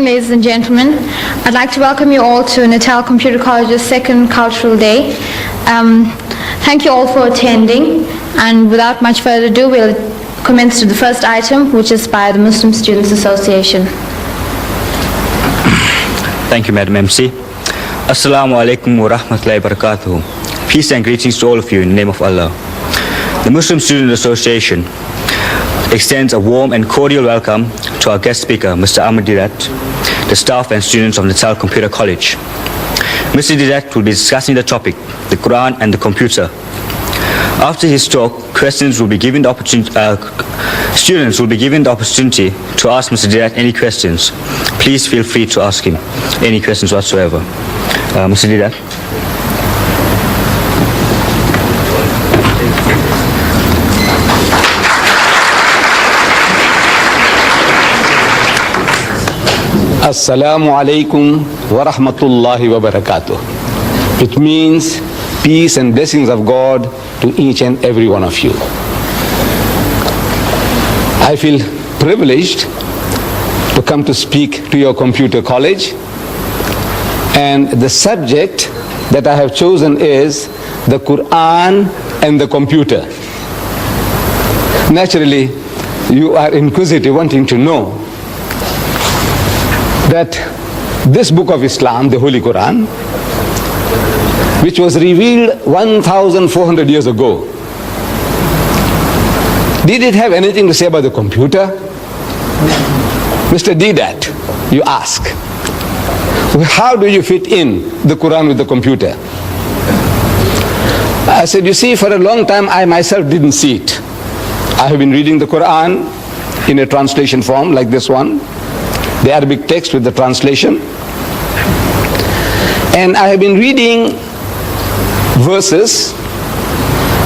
afternoon, ladies and gentlemen. I'd like to welcome you all to Natal Computer College's second Cultural Day. Thank you all for attending, and without much further ado, we'll commence to the first item, which is by the Muslim Students Association. Thank you, Madam MC. Assalamu alaikum wa rahmatullahi wa barakatuh. Peace and greetings to all of you in the name of Allah. The Muslim Student Association extends a warm and cordial welcome to our guest speaker, Mr. Ahmed Didat, the staff and students of Natal Computer College. Mr. Didat will be discussing the topic, the Quran and the computer. After his talk, students will be given the opportunity to ask Mr. Didat any questions. Please feel free to ask him any questions whatsoever. Mr. Didat. Assalamu alaikum wa rahmatullahi wa barakatuh. It means peace and blessings of God to each and every one of you. I feel privileged to come to speak to your computer college, and the subject that I have chosen is the Quran and the computer. Naturally, you are inquisitive, wanting to know that this book of Islam, the Holy Quran, which was revealed 1,400 years ago, did it have anything to say about the computer? Mr. Didat, you ask, how do you fit in the Quran with the computer? I said, you see, for a long time I myself didn't see it. I have been reading the Quran in a translation form like this one, the Arabic text with the translation, and I have been reading verses,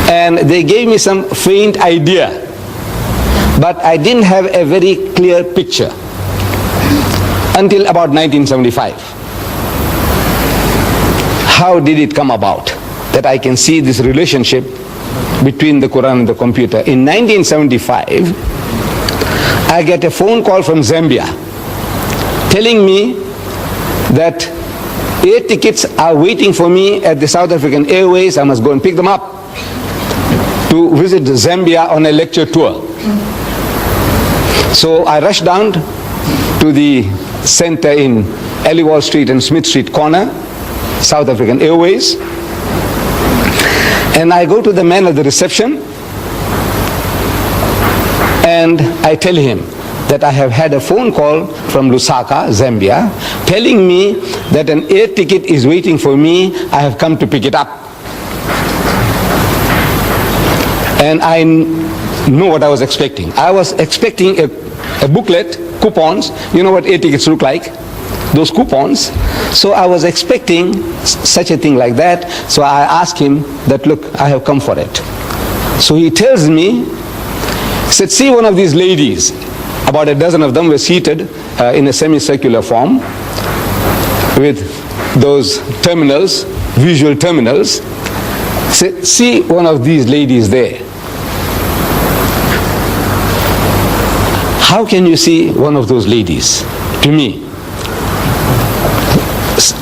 and they gave me some faint idea, but I didn't have a very clear picture until about 1975. How did it come about that I can see this relationship between the Quran and the computer? In 1975, I get a phone call from Zambia telling me that air tickets are waiting for me at the South African Airways. I must go and pick them up to visit Zambia on a lecture tour. So I rushed down to the center in Aliwal Street and Smith Street corner, South African Airways, and I go to the man at the reception and I tell him that I have had a phone call from Lusaka, Zambia, telling me that an air ticket is waiting for me. I have come to pick it up. And I know what I was expecting. I was expecting a booklet, coupons. You know what air tickets look like? Those coupons. So I was expecting such a thing like that. So I asked him that, look, I have come for it. So he tells me, he said, see one of these ladies. About a dozen of them were seated in a semicircular form with those terminals, visual terminals. See one of these ladies there. How can you see one of those ladies? To me,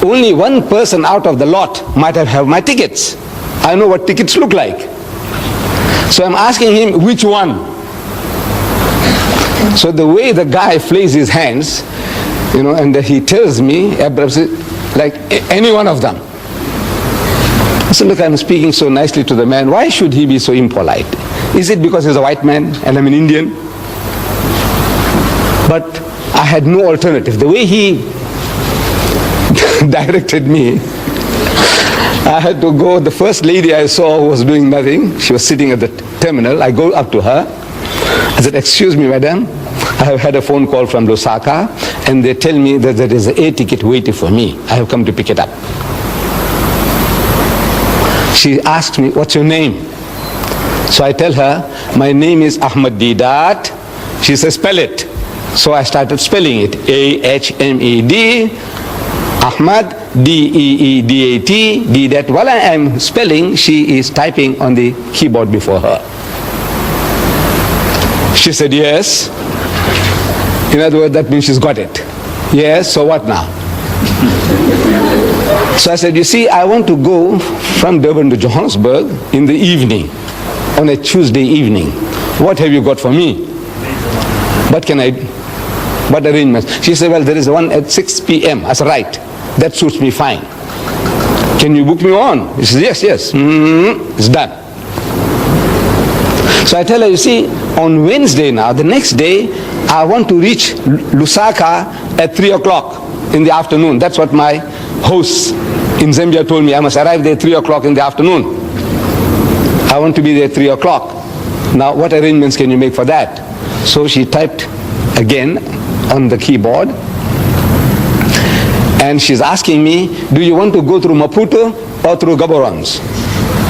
only one person out of the lot might have my tickets. I know what tickets look like. So I'm asking him, which one? So the way the guy flays his hands, you know, and he tells me, like any one of them. I said, look, I'm speaking so nicely to the man. Why should he be so impolite? Is it because he's a white man and I'm an Indian? But I had no alternative. The way he directed me, I had to go. The first lady I saw who was doing nothing, she was sitting at the terminal. I go up to her. I said, excuse me, madam, I have had a phone call from Lusaka and they tell me that there is an air ticket waiting for me. I have come to pick it up. She asked me, what's your name? So I tell her, my name is Ahmed Didat. She says, spell it. So I started spelling it, A-H-M-E-D, Ahmad, D-E-E-D-A-T, Didat. While I am spelling, she is typing on the keyboard before her. She said, yes. In other words, that means she's got it. Yes, so what now? So I said, you see, I want to go from Durban to Johannesburg in the evening, on a Tuesday evening. What have you got for me? What arrangements? She said, well, there is one at 6 p.m. I said, right, that suits me fine. Can you book me on? He says, yes. It's done. So I tell her, you see, on Wednesday now, the next day, I want to reach Lusaka at 3 o'clock in the afternoon. That's what my hosts in Zambia told me. I must arrive there at 3 o'clock in the afternoon. I want to be there at 3 o'clock. Now, what arrangements can you make for that? So she typed again on the keyboard, and she's asking me, do you want to go through Maputo or through Gaborone?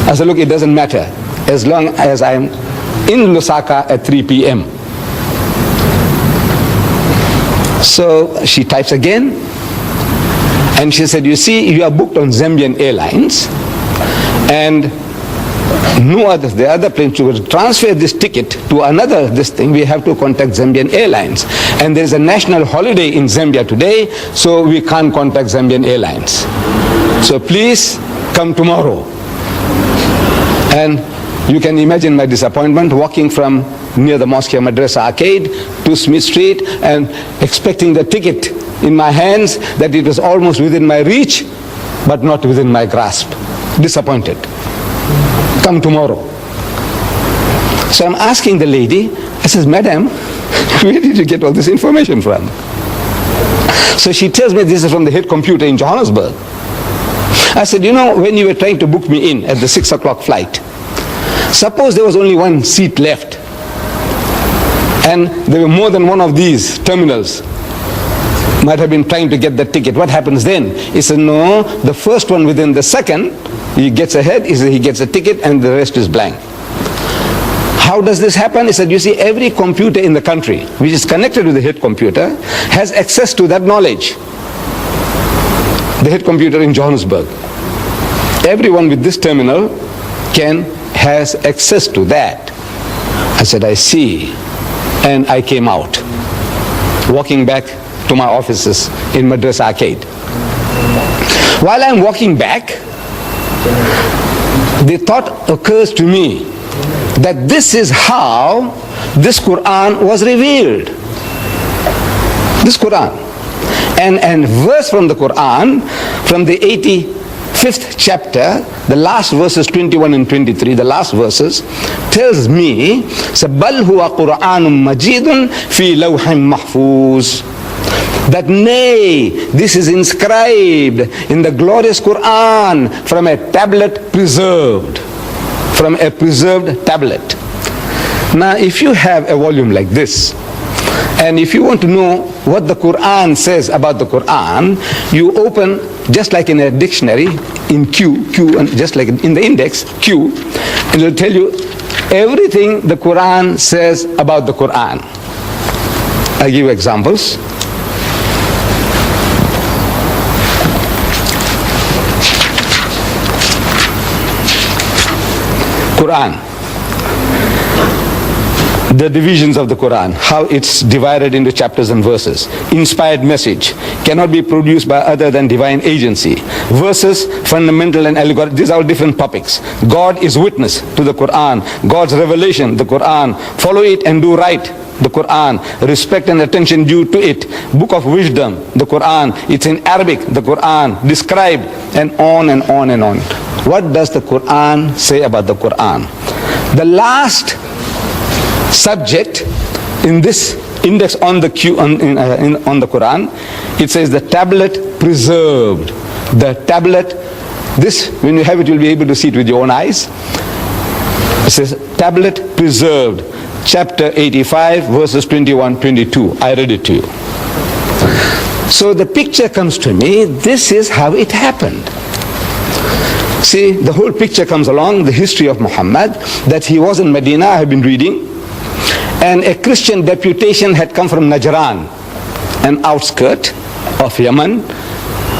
I said, look, it doesn't matter, as long as I'm in Lusaka at 3 p.m. So she types again, and she said, you see, you are booked on Zambian Airlines, and no other, the other plane to transfer this ticket to another we have to contact Zambian Airlines. And there is a national holiday in Zambia today, so we can't contact Zambian Airlines. So please come tomorrow. And you can imagine my disappointment walking from near the Mosque Madrasa Arcade to Smith Street and expecting the ticket in my hands, that it was almost within my reach, but not within my grasp. Disappointed. Come tomorrow. So I'm asking the lady, I says, madam, where did you get all this information from? So she tells me this is from the head computer in Johannesburg. I said, you know, when you were trying to book me in at the 6 o'clock flight, suppose there was only one seat left, and there were more than one of these terminals might have been trying to get the ticket. What happens then? He said, no, the first one within the second, he gets ahead, he gets a ticket, and the rest is blank. How does this happen? He said, you see, every computer in the country which is connected to the head computer has access to that knowledge. The head computer in Johannesburg. Everyone with this terminal has access to that. I said, I see. And I came out, walking back to my offices in Madrasa Arcade. While I'm walking back, the thought occurs to me that this is how this Quran was revealed. This Quran. And verse from the Quran, from the 85th chapter, the last verses 21 and 23, the last verses, tells me, بَلْ هُوَ قُرْآنٌ مَجِيدٌ فِي لَوْحٍ مَحْفُوظٍ, that nay, this is inscribed in the glorious Quran from a tablet preserved. From a preserved tablet. Now, if you have a volume like this, and if you want to know what the Quran says about the Quran, you open, just like in a dictionary, in Q, and just like in the index, Q, and it will tell you everything the Quran says about the Quran. I'll give you examples. Quran, the divisions of the Quran, how it's divided into chapters and verses. Inspired message cannot be produced by other than divine agency. Verses, fundamental and allegorical, these are all different topics. God is witness to the Quran. God's revelation, the Quran. Follow it and do right, the Quran. Respect and attention due to it. Book of wisdom, the Quran. It's in Arabic, the Quran. Described, and on and on and on. What does the Quran say about the Quran? The last subject in this index on the on the Quran, it says the tablet preserved. The tablet, this, when you have it, you'll be able to see it with your own eyes. It says tablet preserved, chapter 85, verses 21, 22. I read it to you. So the picture comes to me, this is how it happened. See, the whole picture comes along, the history of Muhammad, that he was in Medina, I have been reading, and a Christian deputation had come from Najran, an outskirt of Yemen.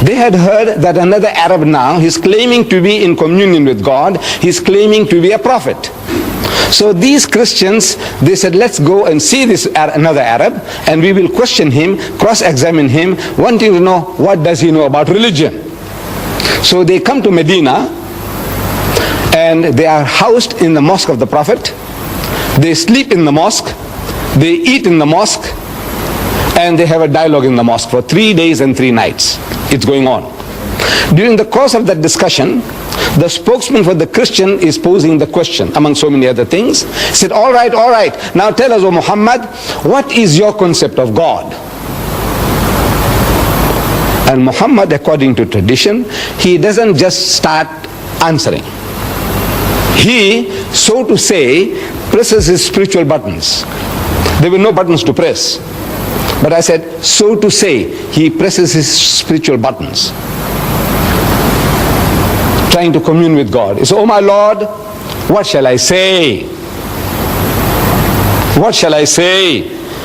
They had heard that another Arab now, he's claiming to be in communion with God, he's claiming to be a prophet. So these Christians, they said, let's go and see this another Arab, and we will question him, cross-examine him, wanting to know what does he know about religion. So they come to Medina, and they are housed in the mosque of the Prophet. They sleep in the mosque, they eat in the mosque, and they have a dialogue in the mosque for 3 days and 3 nights. It's going on. During the course of that discussion, the spokesman for the Christian is posing the question, among so many other things. He said, all right, now tell us, O Muhammad, what is your concept of God? And Muhammad, according to tradition, he doesn't just start answering. He, so to say, presses his spiritual buttons. There were no buttons to press. But I said, so to say, he presses his spiritual buttons, trying to commune with God. He said, oh my Lord, what shall I say? What shall I say?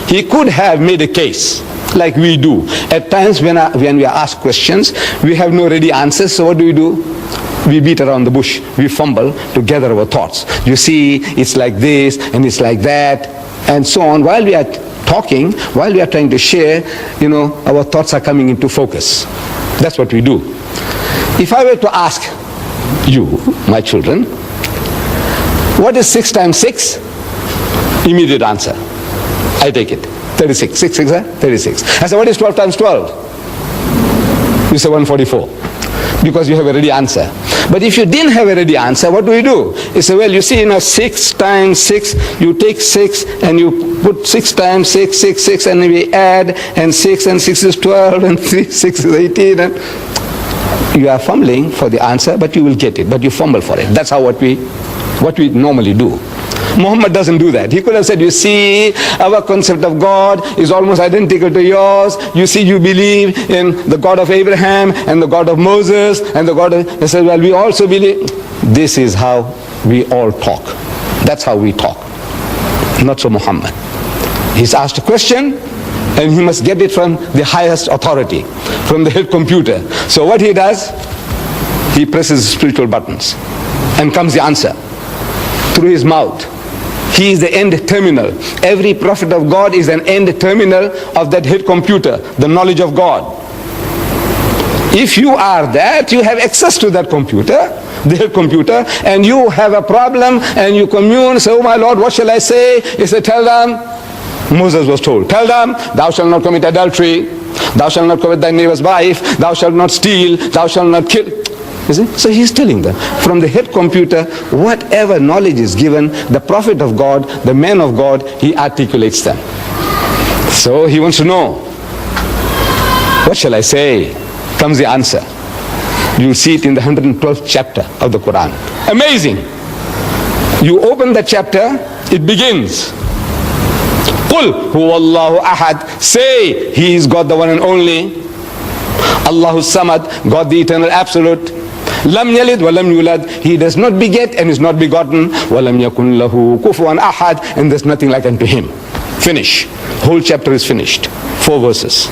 He could have made a case, like we do. At times when we are asked questions, we have no ready answers, so what do? We beat around the bush, we fumble to gather our thoughts. You see, it's like this, and it's like that, and so on. While we are talking, while we are trying to share, our thoughts are coming into focus. That's what we do. If I were to ask you, my children, what is 6 times 6? Immediate answer. I take it. 36. 6 6 36. I say, what is 12 times 12? You say 144. Because you have a ready answer. But if you didn't have a ready answer, what do? You say, well, you see, 6 times 6, you take 6 and you put 6 times 6, 6, 6, and we add, and 6 and 6 is 12, and 3, 6 is 18, and you are fumbling for the answer, but you will get it, but you fumble for it. That's how what we normally do. Muhammad doesn't do that. He could have said, you see, our concept of God is almost identical to yours. You see, you believe in the God of Abraham and the God of Moses and the God of... He said, well, we also believe... This is how we all talk. That's how we talk. Not so Muhammad. He's asked a question, and he must get it from the highest authority, from the head computer. So what he does, he presses spiritual buttons, and comes the answer through his mouth. He is the end terminal. Every prophet of God is an end terminal of that head computer, the knowledge of God. If you are that, you have access to that computer, the head computer, and you have a problem, and you commune, say, oh my Lord, what shall I say? He said, tell them, Moses was told, tell them, thou shalt not commit adultery, thou shalt not covet thy neighbor's wife, thou shalt not steal, thou shalt not kill. You see? So he's telling them, from the head computer, whatever knowledge is given, the prophet of God, the man of God, he articulates them. So he wants to know, what shall I say? Comes the answer. You see it in the 112th chapter of the Quran. Amazing. You open the chapter, it begins. Qul huwallahu ahad. Say, he is God the one and only. Allahu samad, God the eternal absolute. Lam yalid wa lam yulad. He does not beget and is not begotten. Wa lam yakun lahu kufuwan ahad. And there's nothing like unto him. Finish. Whole chapter is finished. 4 verses.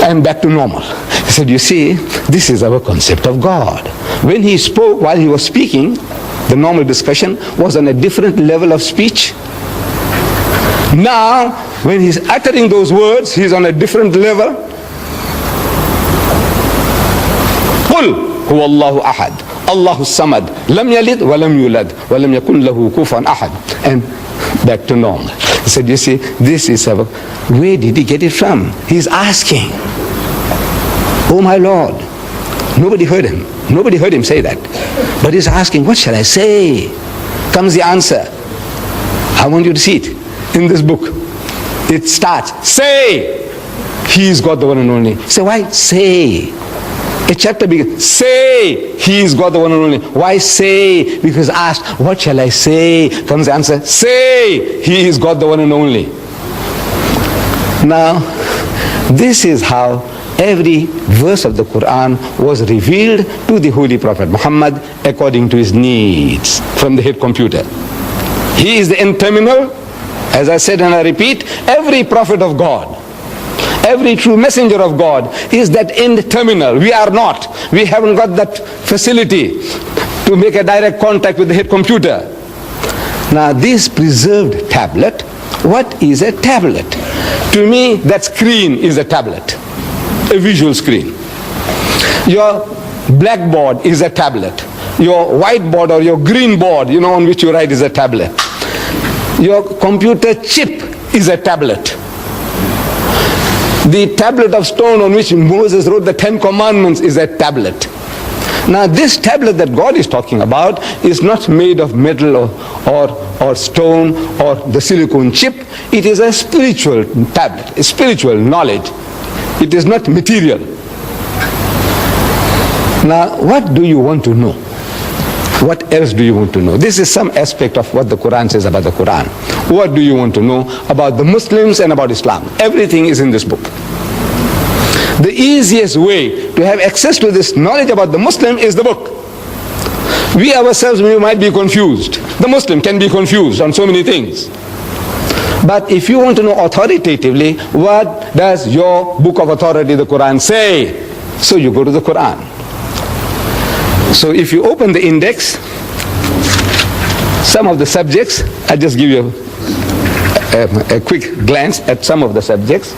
And back to normal. He said, you see, this is our concept of God. When he spoke, while he was speaking, the normal discussion was on a different level of speech. Now, when he's uttering those words, he's on a different level. Qul huwallahu ahad, Allahu samad, lam yalid wa lam yulad, wa lam yakun lahu kufuwan ahad. And back to normal. He said, you see, this is our... Where did he get it from? He's asking. Oh my Lord. Nobody heard him. Nobody heard him say that. But he's asking, what shall I say? Comes the answer. I want you to see it in this book. It starts, say, he is God the one and only. Say, why say? A chapter begins, say, he is God the one and only. Why say? Because asked, what shall I say? Comes the answer, say, he is God the one and only. Now, this is how every verse of the Quran was revealed to the Holy Prophet Muhammad according to his needs from the head computer. He is the end terminal. As I said and I repeat, every prophet of God, every true messenger of God is that end terminal. We are not. We haven't got that facility to make a direct contact with the head computer. Now this preserved tablet, what is a tablet? To me, that screen is a tablet, a visual screen. Your blackboard is a tablet. Your whiteboard or your green board, on which you write, is a tablet. Your computer chip is a tablet. The tablet of stone on which Moses wrote the 10 Commandments is a tablet. Now this tablet that God is talking about is not made of metal or stone or the silicone chip. It is a spiritual tablet, a spiritual knowledge. It is not material. Now what do you want to know? What else do you want to know? This is some aspect of what the Quran says about the Quran. What do you want to know about the Muslims and about Islam? Everything is in this book. The easiest way to have access to this knowledge about the Muslim is the book. We ourselves, we might be confused. The Muslim can be confused on so many things. But if you want to know authoritatively, what does your book of authority, the Quran, say? So you go to the Quran. So if you open the index, some of the subjects, I'll just give you a quick glance at some of the subjects.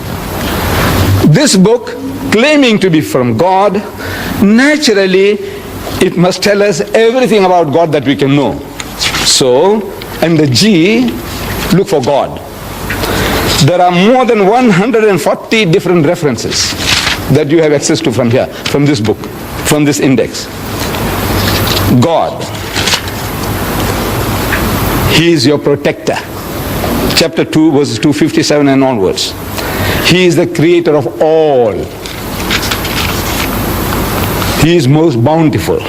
This book, claiming to be from God, naturally it must tell us everything about God that we can know. So, and the G, look for God. There are more than 140 different references that you have access to from here, from this book, from this index. God, He is your protector. Chapter 2, verses 257 and onwards. He is the creator of all. He is most bountiful.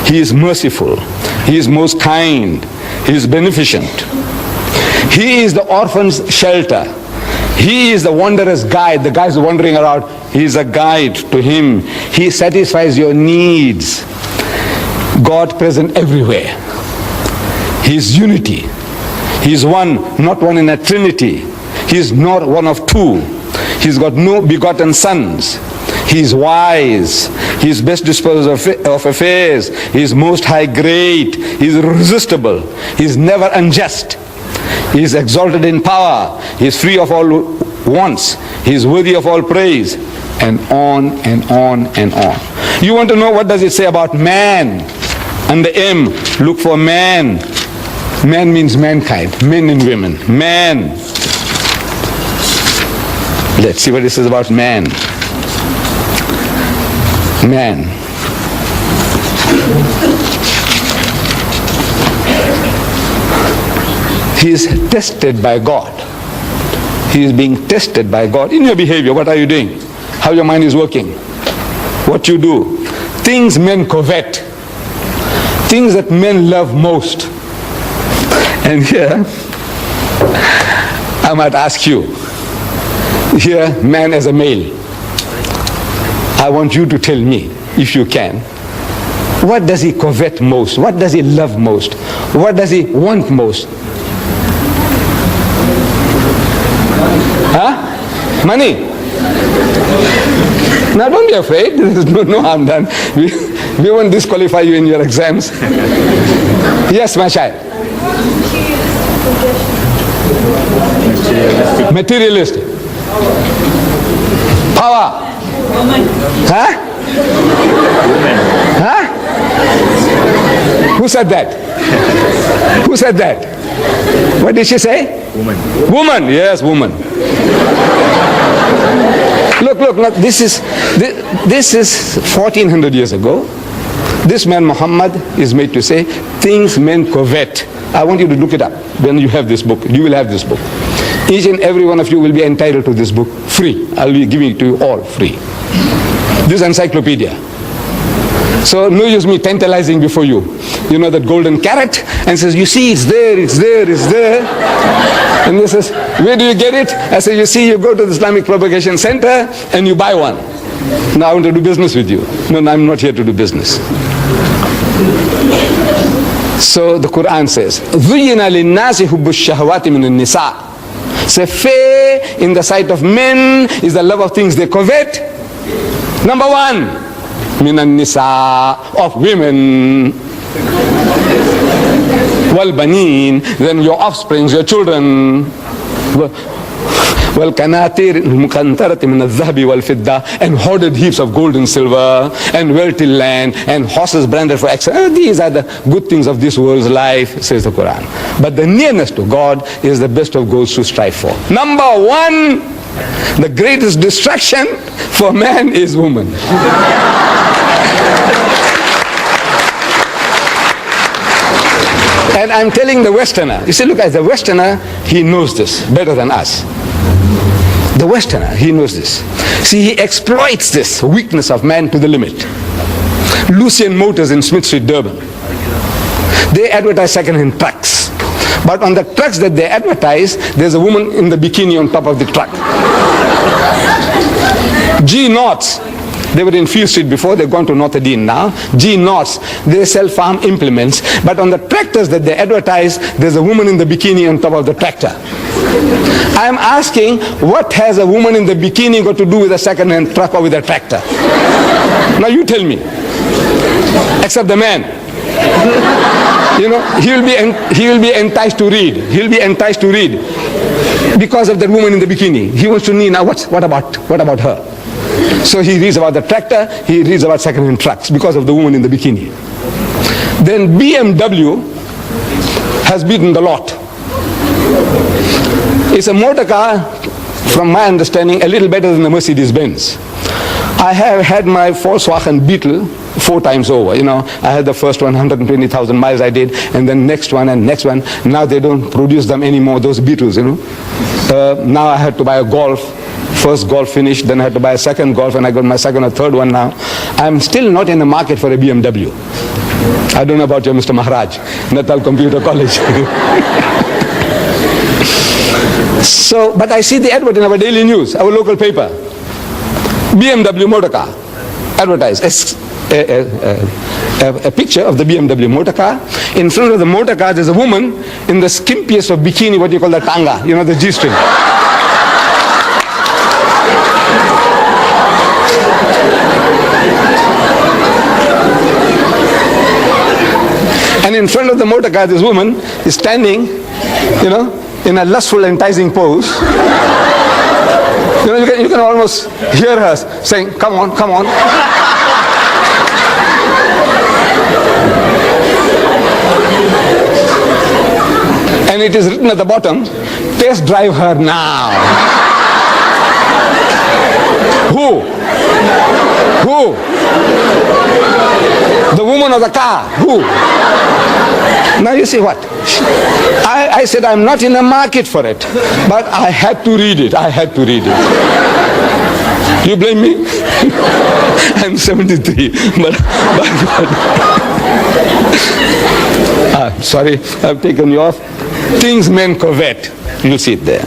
He is merciful. He is most kind. He is beneficent. He is the orphan's shelter. He is the wanderer's guide. The guy is wandering around. He is a guide to him. He satisfies your needs. God present everywhere. He is unity. He is one, not one in a trinity. He is not one of two. He's got no begotten sons. He is wise. He is best disposed of affairs. He is most high great. He is irresistible. He is never unjust. He is exalted in power. He is free of all wants. He is worthy of all praise. And on and on and on. You want to know what does it say about man? And the M, look for man. Man means mankind, men and women. Man. Let's see what it says about man. Man. He is tested by God. He is being tested by God. In your behavior, what are you doing? How your mind is working. What you do. Things men covet. Things that men love most. And here, I might ask you, here, man as a male, I want you to tell me, if you can, what does he covet most? What does he love most? What does he want most? Huh? Money? Now don't be afraid, there's no harm done. We won't disqualify you in your exams. Yes, my child. Materialistic. Power. Huh? Huh? Who said that? Who said that? What did she say? Woman. Woman, yes, woman. Look, this is 1400 years ago. This man Muhammad is made to say, things men covet. I want you to look it up when you have this book. You will have this book. Each and every one of you will be entitled to this book free. I'll be giving it to you all free. This encyclopedia. So no use me tantalizing before you. You know that golden carrot, and says, you see, it's there, it's there, it's there. And he says, where do you get it? I say, you see, you go to the Islamic Propagation Center and you buy one. Now I want to do business with you. No, I'm not here to do business. So the Quran says, ذُيِّنَ لِلنَّاسِ حُبُّ الشَّهَوَاتِ مِنَ النِّسَاءِ. So fair in the sight of men is the love of things they covet. Number one, مِنَ النِّسَاءِ, of women. وَالْبَنِينَ, then your offsprings, your children. وَالْقَنَاطِيرِ الْمُقَنْطَرَةِ مِنَ الذَّهَبِ وَالْفِضَّةِ, and hoarded wealth of gold and silver, and wealthy land, and horses branded for excellence. These are the good things of this world's life, says the Quran. But the nearness to God is the best of goals to strive for. Number one, the greatest distraction for man is woman. And I'm telling the Westerner, you see, look, as a Westerner, he knows this better than us. The Westerner, he knows this. See, he exploits this weakness of man to the limit. Lucien Motors in Smith Street, Durban, they advertise second-hand trucks. But on the trucks that they advertise, there's a woman in the bikini on top of the truck. G Knots, they were in Field Street before, they've gone to Notre Dame now. G Knots, they sell farm implements, but on the tractors that they advertise, there's a woman in the bikini on top of the tractor. I'm asking, what has a woman in the bikini got to do with a second-hand truck or with a tractor? Now you tell me. Except the man. You know, he will be enticed to read. He'll be enticed to read because of that woman in the bikini. He wants to know, now what about her? So he reads about the tractor, he reads about second-hand trucks because of the woman in the bikini. Then BMW has beaten the lot. It's a motor car, from my understanding, a little better than the Mercedes-Benz. I have had my Volkswagen Beetle 4 times over. You know, I had the first one, 120,000 miles I did, and then next one and next one. Now they don't produce them anymore, those Beetles, you know. Now I had to buy a Golf. First Golf finished, then I had to buy a second Golf, and I got my second or third one now. I'm still not in the market for a BMW. I don't know about you, Mr. Maharaj, Natal Computer College. So, but I see the advert in our daily news, our local paper. BMW motor car, advertised. A picture of the BMW motor car. In front of the motor car, there's a woman in the skimpiest of bikini, what you call the tanga, you know, the G-string. And in front of the motor car, this woman is standing, you know, in a lustful, enticing pose. You know, you can almost hear her saying, come on, come on. And it is written at the bottom, test drive her now. Who? The woman of the car. Who? Now you see what? I said I'm not in the market for it, but I had to read it. I had to read it. You blame me? I'm 73, but sorry, I've taken you off. Things men covet. You'll see it there.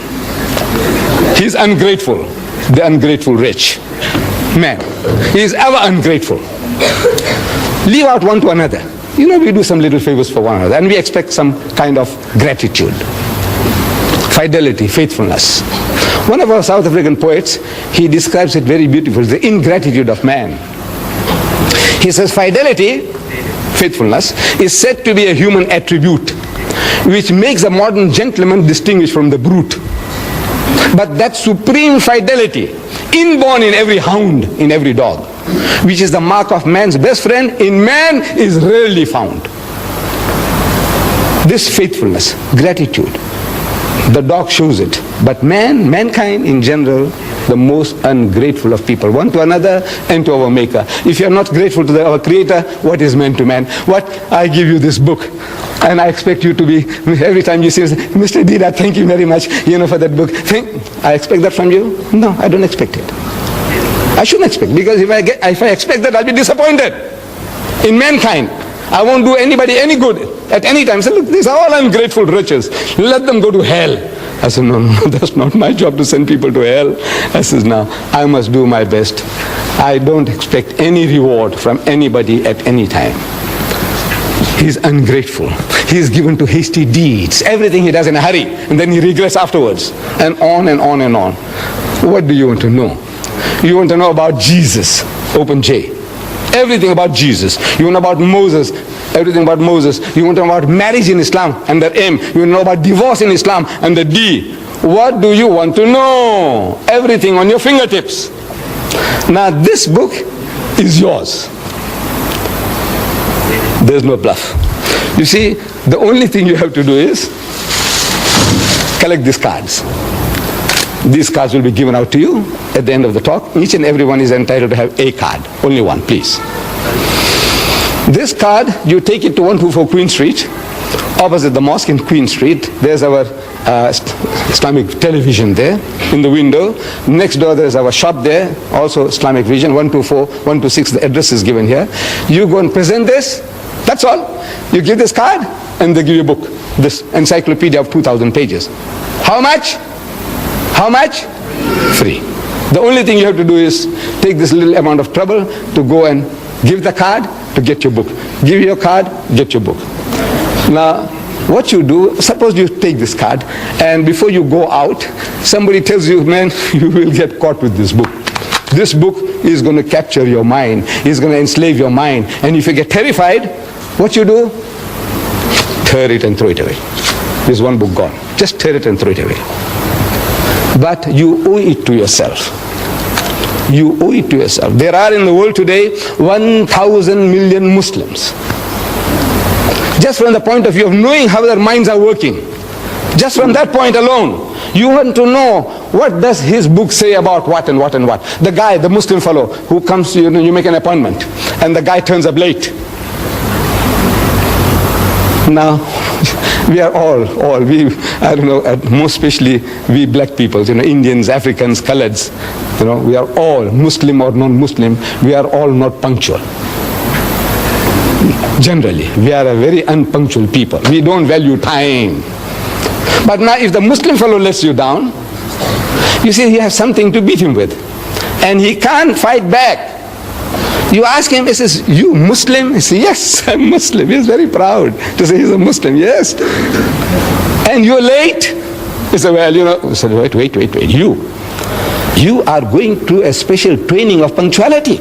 He's ungrateful. The ungrateful rich man. He is ever ungrateful. Leave out one to another. You know, we do some little favors for one another, and we expect some kind of gratitude. Fidelity, faithfulness. One of our South African poets, he describes it very beautifully, the ingratitude of man. He says, fidelity, faithfulness, is said to be a human attribute, which makes a modern gentleman distinguished from the brute. But that supreme fidelity, inborn in every hound, in every dog, which is the mark of man's best friend, in man is rarely found. This faithfulness, gratitude, the dog shows it. But mankind in general, the most ungrateful of people, one to another and to our Maker. If you are not grateful to our Creator, what is man to man? What? I give you this book, and I expect you to be, every time you see, Mr. Dida, thank you very much, you know, for that book. I expect that from you? No, I don't expect it. I shouldn't expect, because if I expect that, I'll be disappointed in mankind. I won't do anybody any good at any time. Say, look, these are all ungrateful riches. Let them go to hell. I said, no, that's not my job to send people to hell. I said, no, I must do my best. I don't expect any reward from anybody at any time. He's ungrateful. He's given to hasty deeds. Everything he does in a hurry, and then he regrets afterwards. And on and on and on. What do you want to know? You want to know about Jesus, open J. Everything about Jesus. You want about Moses, everything about Moses. You want to know about marriage in Islam, under M. You want to know about divorce in Islam, under D. What do you want to know? Everything on your fingertips. Now this book is yours. There's no bluff. You see, the only thing you have to do is collect these cards. These cards will be given out to you at the end of the talk. Each and every one is entitled to have a card. Only one, please. This card, you take it to 124 Queen Street, opposite the mosque in Queen Street. There's our Islamic television there in the window. Next door there's our shop there, also Islamic Vision, 124, 126, the address is given here. You go and present this, that's all. You give this card and they give you a book, this encyclopedia of 2,000 pages. How much? How much? Free. The only thing you have to do is take this little amount of trouble to go and give the card to get your book. Give your card, get your book. Now, what you do, suppose you take this card and before you go out, somebody tells you, man, you will get caught with this book. This book is going to capture your mind, is going to enslave your mind. And if you get terrified, what you do? Tear it and throw it away. There's one book gone. Just tear it and throw it away. But you owe it to yourself. You owe it to yourself. There are in the world today 1,000 million Muslims. Just from the point of view of knowing how their minds are working, just from that point alone, you want to know what does his book say about what and what and what. The guy, the Muslim fellow who comes to you, you make an appointment, and the guy turns up late. Now, we are I don't know, most especially we black people, Indians, Africans, Coloreds, we are all, Muslim or non-Muslim, we are all not punctual. Generally, we are a very unpunctual people. We don't value time. But now if the Muslim fellow lets you down, you see he has something to beat him with. And he can't fight back. You ask him, he says, you Muslim? He says, yes, I'm Muslim. He's very proud to say he's a Muslim, yes. And you're late? He said, well, he said, wait. You are going through a special training of punctuality.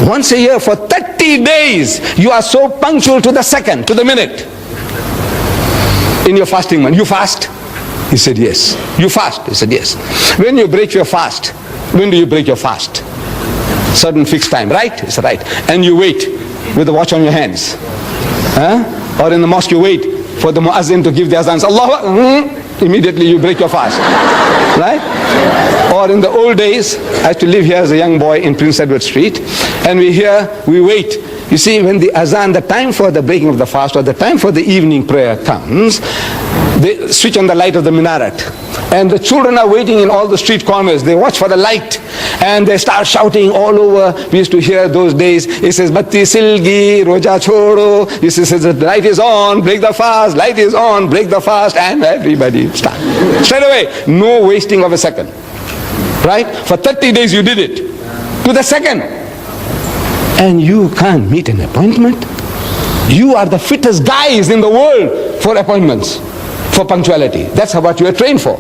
Once a year for 30 days, you are so punctual to the second, to the minute. In your fasting month, you fast? He said, yes. You fast? He said, yes. When you break your fast, when do you break your fast? Certain fixed time, right? He said, right. And you wait with the watch on your hands. Or in the mosque you wait for the muazzin to give the azans. Allah, immediately you break your fast. Right? Or in the old days, I used to live here as a young boy in Prince Edward Street, and we wait. You see, when the azan, the time for the breaking of the fast or the time for the evening prayer comes, they switch on the light of the minaret. And the children are waiting in all the street corners. They watch for the light. And they start shouting all over. We used to hear those days. It says, Batti Silgi, Roja Chodo. It says, the light is on, break the fast. Light is on, break the fast. And everybody start. Straight away. No wasting of a second. Right? For 30 days you did it. To the second. And you can't meet an appointment. You are the fittest guys in the world for appointments, for punctuality. That's what you are trained for.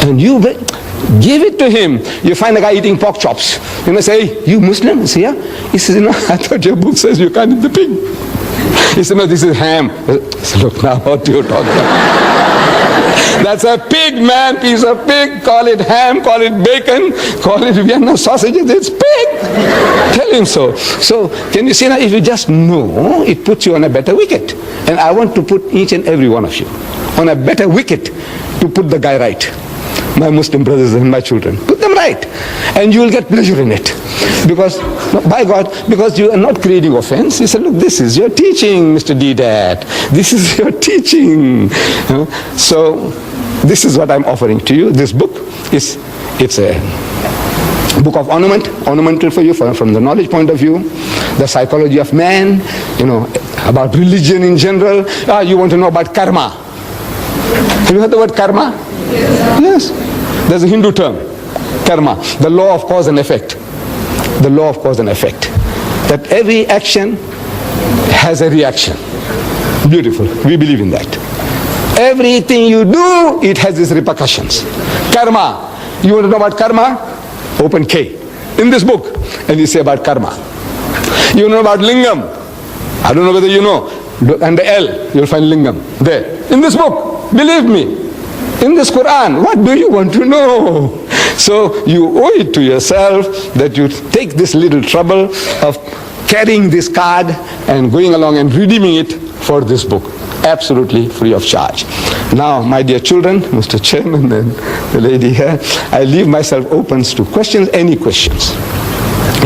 And you give it to him. You find a guy eating pork chops. You must say, hey, you Muslim? He says, yeah. He says, I thought your book says you can't eat the pig. He said, no, this is ham. I said, look, now what do you talk about? That's a pig, man, piece of pig. Call it ham, call it bacon, call it Vienna sausages. It's pig. Tell him so. So, can you see now, if you just know, it puts you on a better wicket. And I want to put each and every one of you on a better wicket to put the guy right. My Muslim brothers and my children. Put them right. And you will get pleasure in it. Because, by God, because you are not creating offense. You say, look, this is your teaching, Mr. Didat. This is your teaching. So, this is what I'm offering to you. This book it's a book of ornamental for you from the knowledge point of view, the psychology of man, about religion in general. You want to know about karma. Have you heard the word karma? Yes. There's a Hindu term, karma, the law of cause and effect. The law of cause and effect. That every action has a reaction. Beautiful. We believe in that. Everything you do, it has its repercussions. Karma. You want to know about karma? Open K in this book and you say about karma. You know about lingam. I don't know whether you know. Under L, you'll find lingam. There. In this book, believe me. In this Quran, what do you want to know? So you owe it to yourself that you take this little trouble of carrying this card and going along and redeeming it for this book. Absolutely free of charge. Now, my dear children, Mr. Chairman and the lady here, I leave myself open to questions, any questions.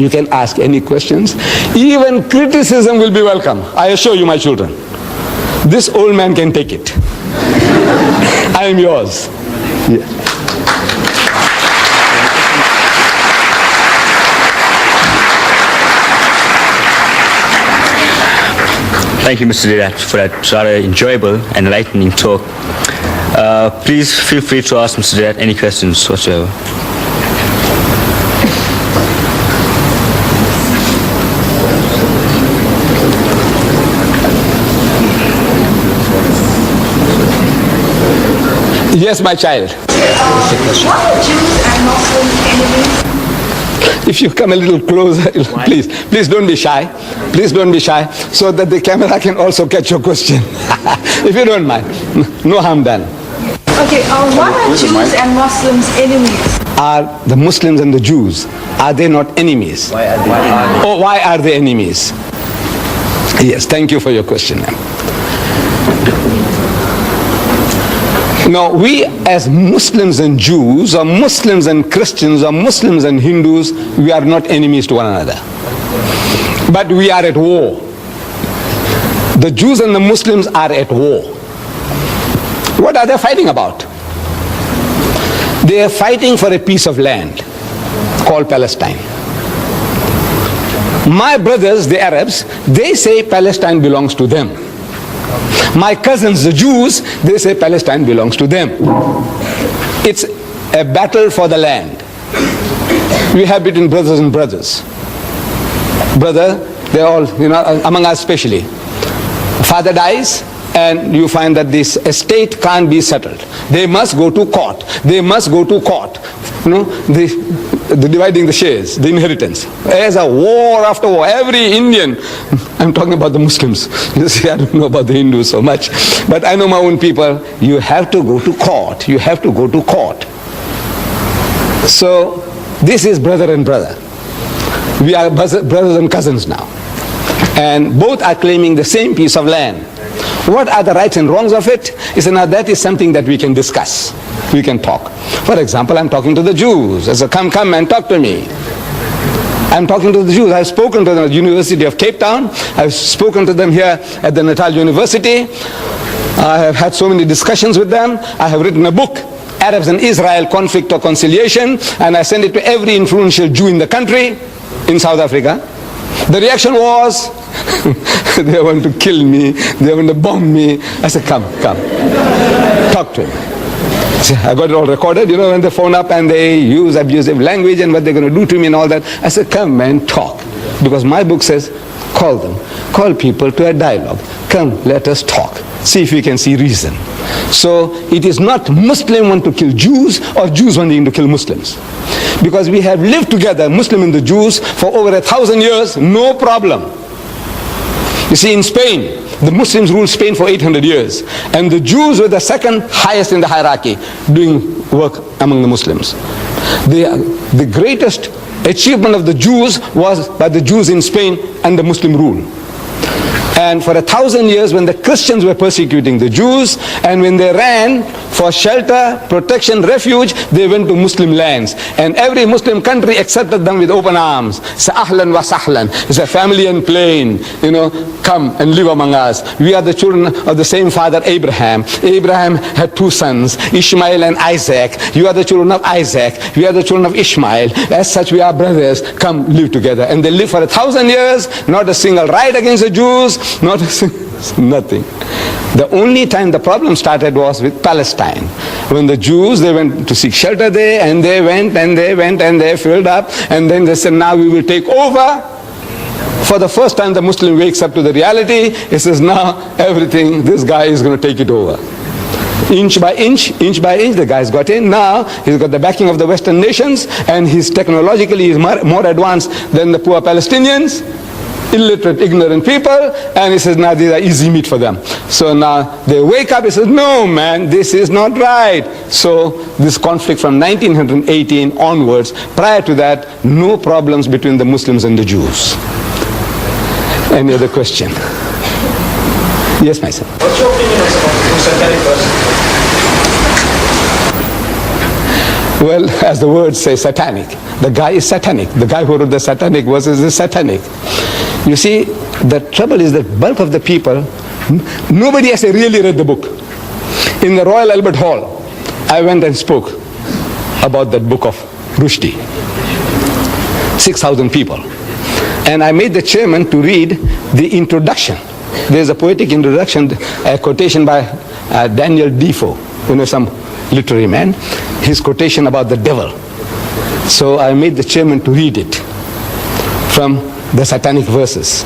You can ask any questions. Even criticism will be welcome. I assure you, my children. This old man can take it. I am yours. Yeah. Thank you, Mr. Didat, for that rather enjoyable and enlightening talk. Please feel free to ask Mr. Didat any questions whatsoever. Yes, my child. Why are Jews and Muslims enemies? If you come a little closer, please don't be shy. Please don't be shy, so that the camera can also catch your question. If you don't mind. No harm done. Okay, why are Jews and Muslims enemies? Are the Muslims and the Jews, are they not enemies? Why are they? Oh, why are they enemies? Yes, thank you for your question, ma'am. Now, we as Muslims and Jews, or Muslims and Christians, or Muslims and Hindus, we are not enemies to one another. But we are at war. The Jews and the Muslims are at war. What are they fighting about? They are fighting for a piece of land called Palestine. My brothers, the Arabs, they say Palestine belongs to them. My cousins, the Jews, they say Palestine belongs to them. It's a battle for the land. We have between brothers and brothers. Brother, they're all, among us especially. Father dies, and you find that this estate can't be settled. They must go to court. They must go to court. The dividing the shares, the inheritance. There's a war after war. Every Indian, I'm talking about the Muslims. You see, I don't know about the Hindus so much. But I know my own people. You have to go to court. You have to go to court. So, this is brother and brother. We are brothers and cousins now. And both are claiming the same piece of land. What are the rights and wrongs of it? Now that is something that we can discuss. We can talk. For example, I'm talking to the Jews. I say, come and talk to me. I'm talking to the Jews. I've spoken to them at the University of Cape Town. I've spoken to them here at the Natal University. I have had so many discussions with them. I have written a book, Arabs and Israel, Conflict or Conciliation, and I sent it to every influential Jew in the country, in South Africa. The reaction was, they want to kill me, they want to bomb me. I said, come, talk to me. I got it all recorded, when they phone up and they use abusive language and what they're going to do to me and all that. I said, come and talk. Because my book says, call them. Call people to a dialogue. Come, let us talk. See if we can see reason. So it is not Muslim want to kill Jews or Jews wanting to kill Muslims. Because we have lived together, Muslim and the Jews, for over 1,000 years, no problem. You see, in Spain, the Muslims ruled Spain for 800 years. And the Jews were the second highest in the hierarchy, doing work among the Muslims. The greatest achievement of the Jews was by the Jews in Spain under Muslim rule. And for 1,000 years, when the Christians were persecuting the Jews, and when they ran for shelter, protection, refuge, they went to Muslim lands. And every Muslim country accepted them with open arms. It's ahlan wa sahlan. It's a family and plain. Come and live among us. We are the children of the same father, Abraham. Abraham had 2 sons, Ishmael and Isaac. You are the children of Isaac. We are the children of Ishmael. As such, we are brothers. Come live together. And they lived for 1,000 years. Not a single riot against the Jews. Not a single, nothing. The only time the problem started was with Palestine. When the Jews, they went to seek shelter there, and they went and they filled up, and then they said, now we will take over. For the first time, the Muslim wakes up to the reality. He says, now everything, this guy is going to take it over. Inch by inch, the guy's got in. Now he's got the backing of the Western nations, and he's technologically more advanced than the poor Palestinians. illiterate, ignorant people, and he says, now these are easy meat for them. So now they wake up, he says, no man, this is not right. So this conflict from 1918 onwards, prior to that, no problems between the Muslims and the Jews. Any other question? Yes, my son. What's your opinion on satanic verses? Well, as the word says, satanic. The guy is satanic. The guy who wrote the satanic verses is satanic. You see, the trouble is that bulk of the people, nobody has really read the book. In the Royal Albert Hall, I went and spoke about that book of Rushdie. 6,000 people. And I made the chairman to read the introduction. There's a poetic introduction, a quotation by Daniel Defoe, some literary man, his quotation about the devil. So I made the chairman to read it from the satanic verses.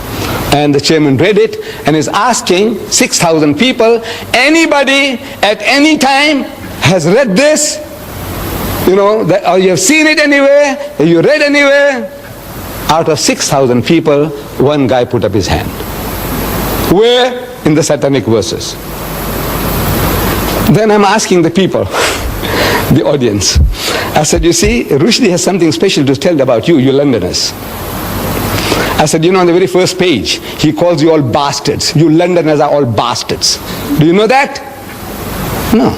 And the chairman read it and is asking 6,000 people, anybody at any time has read this? Or you have seen it anywhere? Have you read anywhere? Out of 6,000 people, one guy put up his hand. Where? In the satanic verses. Then I'm asking the people, the audience. I said, you see, Rushdie has something special to tell about you Londoners. I said, on the very first page, he calls you all bastards. You Londoners are all bastards. Do you know that? No.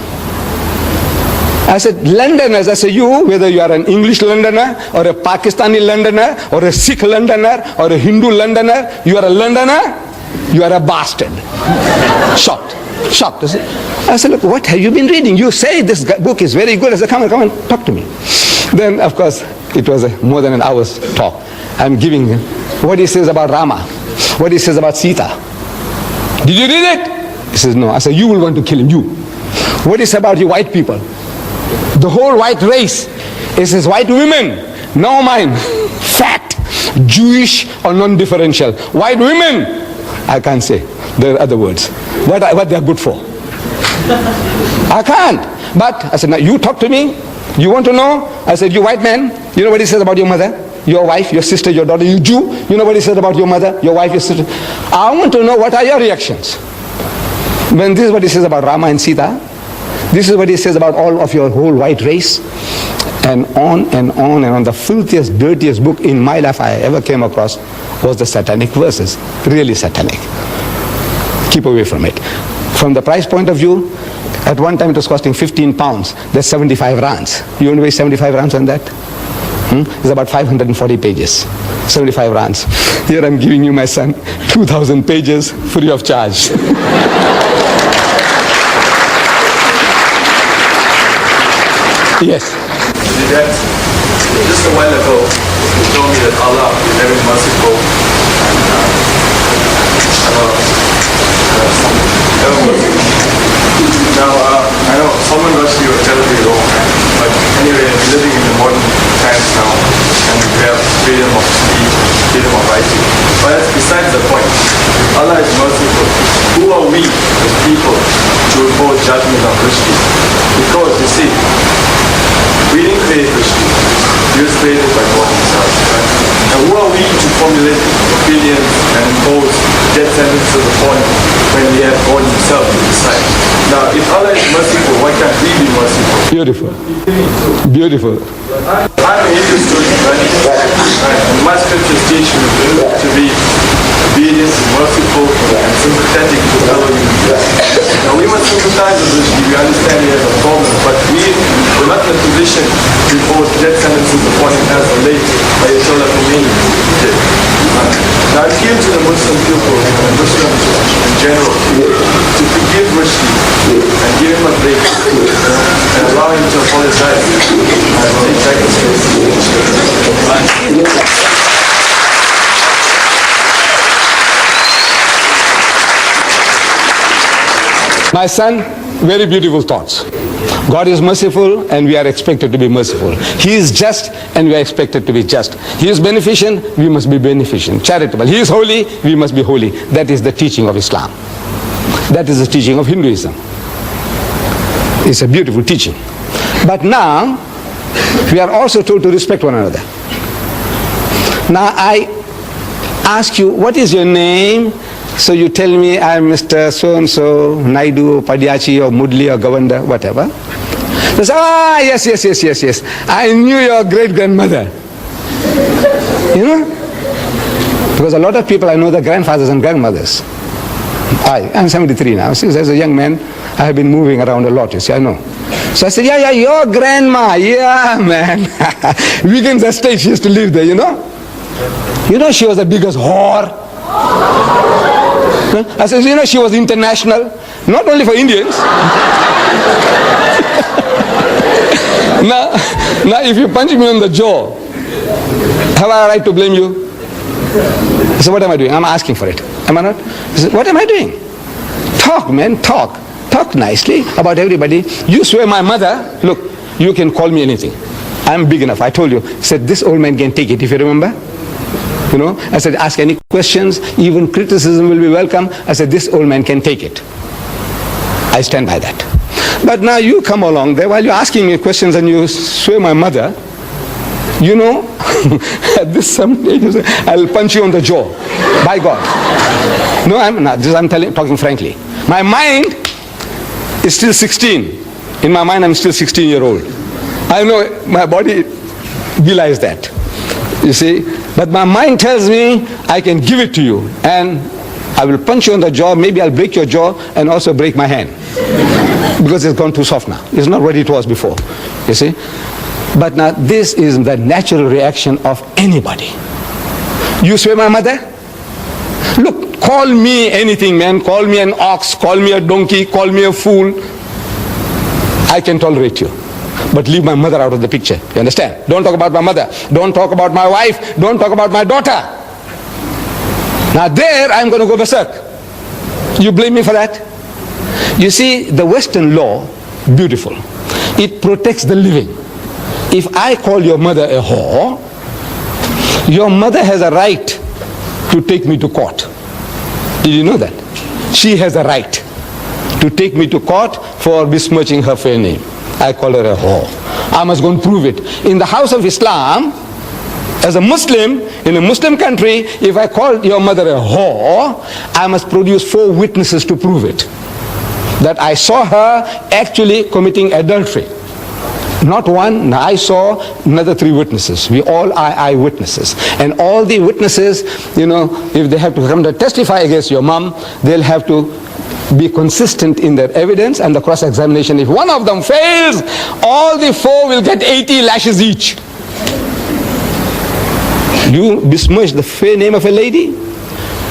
I said, Londoners, I said, you, whether you are an English Londoner, or a Pakistani Londoner, or a Sikh Londoner, or a Hindu Londoner, you are a Londoner, you are a bastard. Shocked. I said, look, what have you been reading? You say this book is very good. I said, come on, talk to me. Then, of course, it was more than an hour's talk. I'm giving him what he says about Rama, what he says about Sita. Did you read it? He says, no. I said, you will want to kill him, you. What is about you white people? The whole white race. He says, white women, no mine, fat, Jewish or non-differential. White women, I can't say. There are other words. What they are good for. I can't. But I said, now you talk to me. You want to know? I said, you white man, you know what he says about your mother, your wife, your sister, your daughter, you Jew, you know what he says about your mother, your wife, your sister. I want to know what are your reactions. When this is what he says about Rama and Sita, this is what he says about all of your whole white race, and on and on and on. The filthiest, dirtiest book in my life I ever came across was the satanic verses. Really satanic. Keep away from it. From the price point of view, at one time it was costing 15 pounds. That's 75 rands. You want to pay 75 rands on that? It's about 540 pages. 75 rands. Here I'm giving you, my son, 2,000 pages free of charge. Yes. Just a while ago, you told me that Allah is very merciful Now, I know Salman Rushdie was terribly wrong, but anyway, we're living in the modern times now, and we have freedom of speech, freedom of writing. But that's besides the point. Allah is merciful. Who are we as people to impose judgment on Rushdie? Because, you see, we didn't create Rushdie. He was created by God himself. Right? And who are we to formulate opinions and impose death sentences upon when we have God himself to decide? Now, if Allah is merciful, why can't we be merciful? Beautiful. Beautiful. I'm a Hindu student, right? And my scriptures teach me to be obedient, merciful, and sympathetic to fellow human beings. Now, we must sympathize with Rushdie. We understand he has a problem, but we're not in a position to impose death sentences upon him as the late Ayatollah Khomeini did. Now, I appeal to the Muslim people and Muslims in general to forgive Rushdie and give him a break and allow him to apologize and take back his faith. My son, very beautiful thoughts. God is merciful and we are expected to be merciful. He is just and we are expected to be just. He is beneficent, we must be beneficent. Charitable. He is holy, we must be holy. That is the teaching of Islam. That is the teaching of Hinduism. It's a beautiful teaching. But now, we are also told to respect one another. Now, ask you, what is your name? So you tell me, I'm Mr. So-and-so, Naidu, Padiachi, or Mudli, or Govanda, whatever. They say, yes. I knew your great-grandmother. You know? Because a lot of people, I know their grandfathers and grandmothers. I'm 73 now. Since as a young man, I have been moving around a lot, you see, I know. So I said, yeah, your grandma, yeah, man. Weekends estate, she used to live there, you know. You know, she was the biggest whore. I said, you know, she was international, not only for Indians. Now, if you punch me on the jaw, have I a right to blame you? So what am I doing? I'm asking for it. Am I not? Said, what am I doing? Talk, man, talk. Talk nicely about everybody. You swear my mother, look, you can call me anything. I'm big enough. I told you. Said this old man can take it, if you remember. You know, I said ask any questions, even criticism will be welcome. I said this old man can take it. I stand by that. But now you come along there while you're asking me questions and you swear my mother, you know, at this some age, I'll punch you on the jaw. By God. No, I'm not. I'm talking frankly. My mind is still 16. In my mind, I'm still 16-year-old. I know my body belies that. You see? But my mind tells me I can give it to you. And I will punch you on the jaw. Maybe I'll break your jaw and also break my hand. Because it's gone too soft now. It's not what it was before. You see? But now this is the natural reaction of anybody. You swear my mother? Look, call me anything, man. Call me an ox, call me a donkey, call me a fool. I can tolerate you. But leave my mother out of the picture. You understand? Don't talk about my mother. Don't talk about my wife. Don't talk about my daughter. Now there I'm going to go berserk. You blame me for that? You see, the Western law, beautiful. It protects the living. If I call your mother a whore, your mother has a right to take me to court. Did you know that? She has a right to take me to court for besmirching her fair name. I call her a whore. I must go and prove it. In the house of Islam, as a Muslim, in a Muslim country, if I call your mother a whore, I must produce 4 witnesses to prove it. That I saw her actually committing adultery. Not one, I saw another 3 witnesses. We all are eyewitnesses. And all the witnesses, you know, if they have to come to testify against your mom, they'll have to be consistent in their evidence and the cross-examination. If one of them fails, all the 4 will get 80 lashes each. You besmirch the fair name of a lady?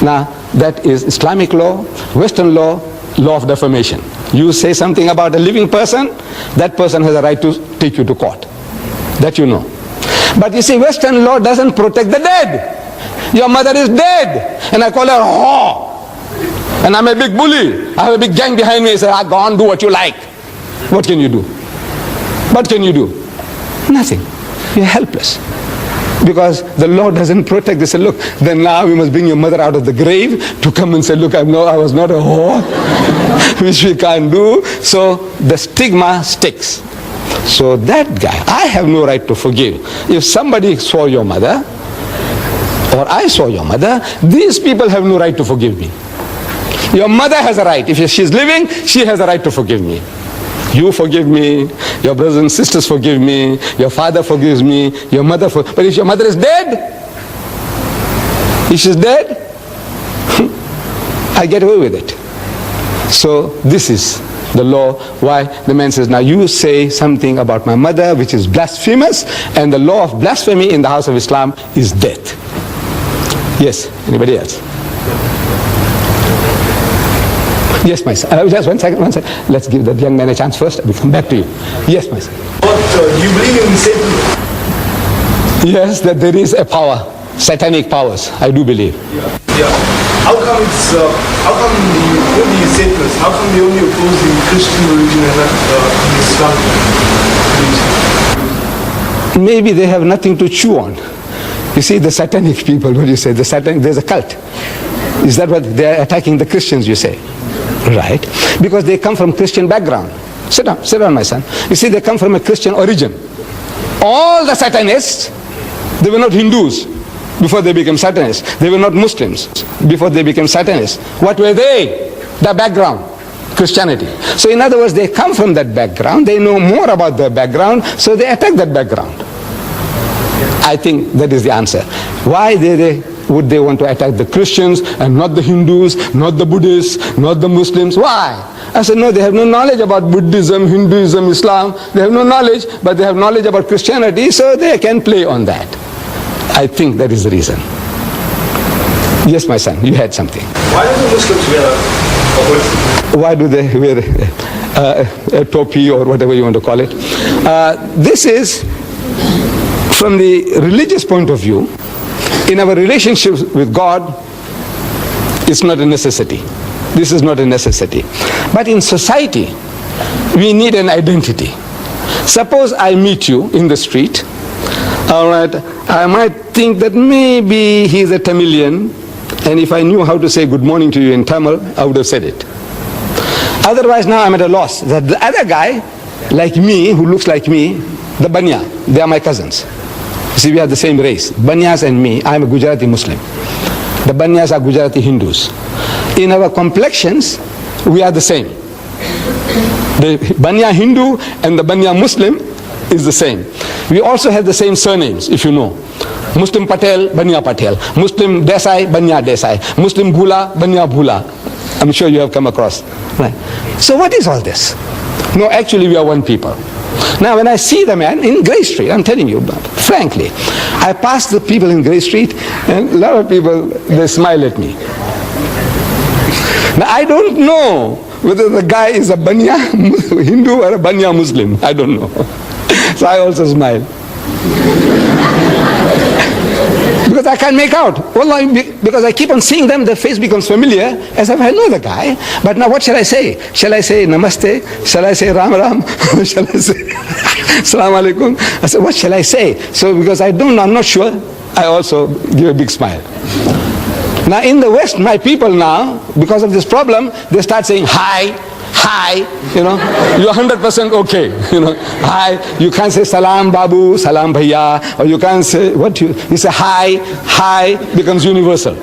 Now, that is Islamic law, Western law, law of defamation. You say something about a living person, that person has a right to take you to court. That you know. But you see, Western law doesn't protect the dead. Your mother is dead, and I call her whore. And I'm a big bully. I have a big gang behind me. I say, go on, do what you like. What can you do? What can you do? Nothing. You're helpless. Because the law doesn't protect. They say, look, then now we must bring your mother out of the grave to come and say, look, I was not a whore, which we can't do. So the stigma sticks. So that guy, I have no right to forgive. If somebody saw your mother, or I saw your mother, these people have no right to forgive me. Your mother has a right. If she's living, she has a right to forgive me. You forgive me, your brothers and sisters forgive me, your father forgives me, your mother forgives me. But if your mother is dead, if she's dead, I get away with it. So this is the law, why the man says, now you say something about my mother which is blasphemous, and the law of blasphemy in the house of Islam is death. Yes, anybody else? Yes, my son. Just one second. Let's give that young man a chance first. We'll come back to you. Yes, my son. Do you believe in Satan? Yes, that there is a power, satanic powers. I do believe. Yeah. How come only Satanists? How come they only oppose the Christian religion and not the Islamic religion? Maybe they have nothing to chew on. You see, the satanic people, what do you say? There's a cult. Is that what they're attacking the Christians, you say? Right. Because they come from Christian background. Sit down, my son. You see, they come from a Christian origin. All the Satanists, they were not Hindus. before they became Satanists. They were not Muslims before they became Satanists. What were they? The background, Christianity. So in other words, they come from that background, they know more about their background, so they attack that background. I think that is the answer. Why would they want to attack the Christians and not the Hindus, not the Buddhists, not the Muslims? Why? I said, no, they have no knowledge about Buddhism, Hinduism, Islam. They have no knowledge, but they have knowledge about Christianity, so they can play on that. I think that is the reason. Yes, my son, you had something. Why do the Muslims wear a hood? Why do they wear a topi or whatever you want to call it? This is, from the religious point of view, in our relationship with God, it's not a necessity. This is not a necessity. But in society, we need an identity. Suppose I meet you in the street, all right, I might think that maybe he's a Tamilian, and if I knew how to say good morning to you in Tamil, I would have said it. Otherwise, now I'm at a loss. That the other guy, like me, who looks like me, the Banya, they are my cousins. You see, we are the same race. Banyas and me, I am a Gujarati Muslim. The Banyas are Gujarati Hindus. In our complexions, we are the same. The Banya Hindu and the Banya Muslim is the same. We also have the same surnames, if you know. Muslim Patel, Banya Patel. Muslim Desai, Banya Desai. Muslim Bhula, Banya Bhula. I'm sure you have come across. Right. So what is all this? No, actually we are one people. Now when I see the man in Grey Street, I'm telling you, frankly, I pass the people in Grey Street and a lot of people, they smile at me. Now I don't know whether the guy is a Banya Hindu or a Banya Muslim. I don't know. So I also smile. Because I can't make out. Wallah, because I keep on seeing them, their face becomes familiar, as if I know the guy. But now what shall I say? Shall I say Namaste? Shall I say Ram Ram? Shall I say Assalamu Alaikum? I said, what shall I say? So because I don't know, I'm not sure, I also give a big smile. Now in the West, my people now, because of this problem, they start saying hi, hi, you know, you're 100% okay, you know, hi, you can't say salam babu, salam bhaiya, or you can't say, you say hi becomes universal.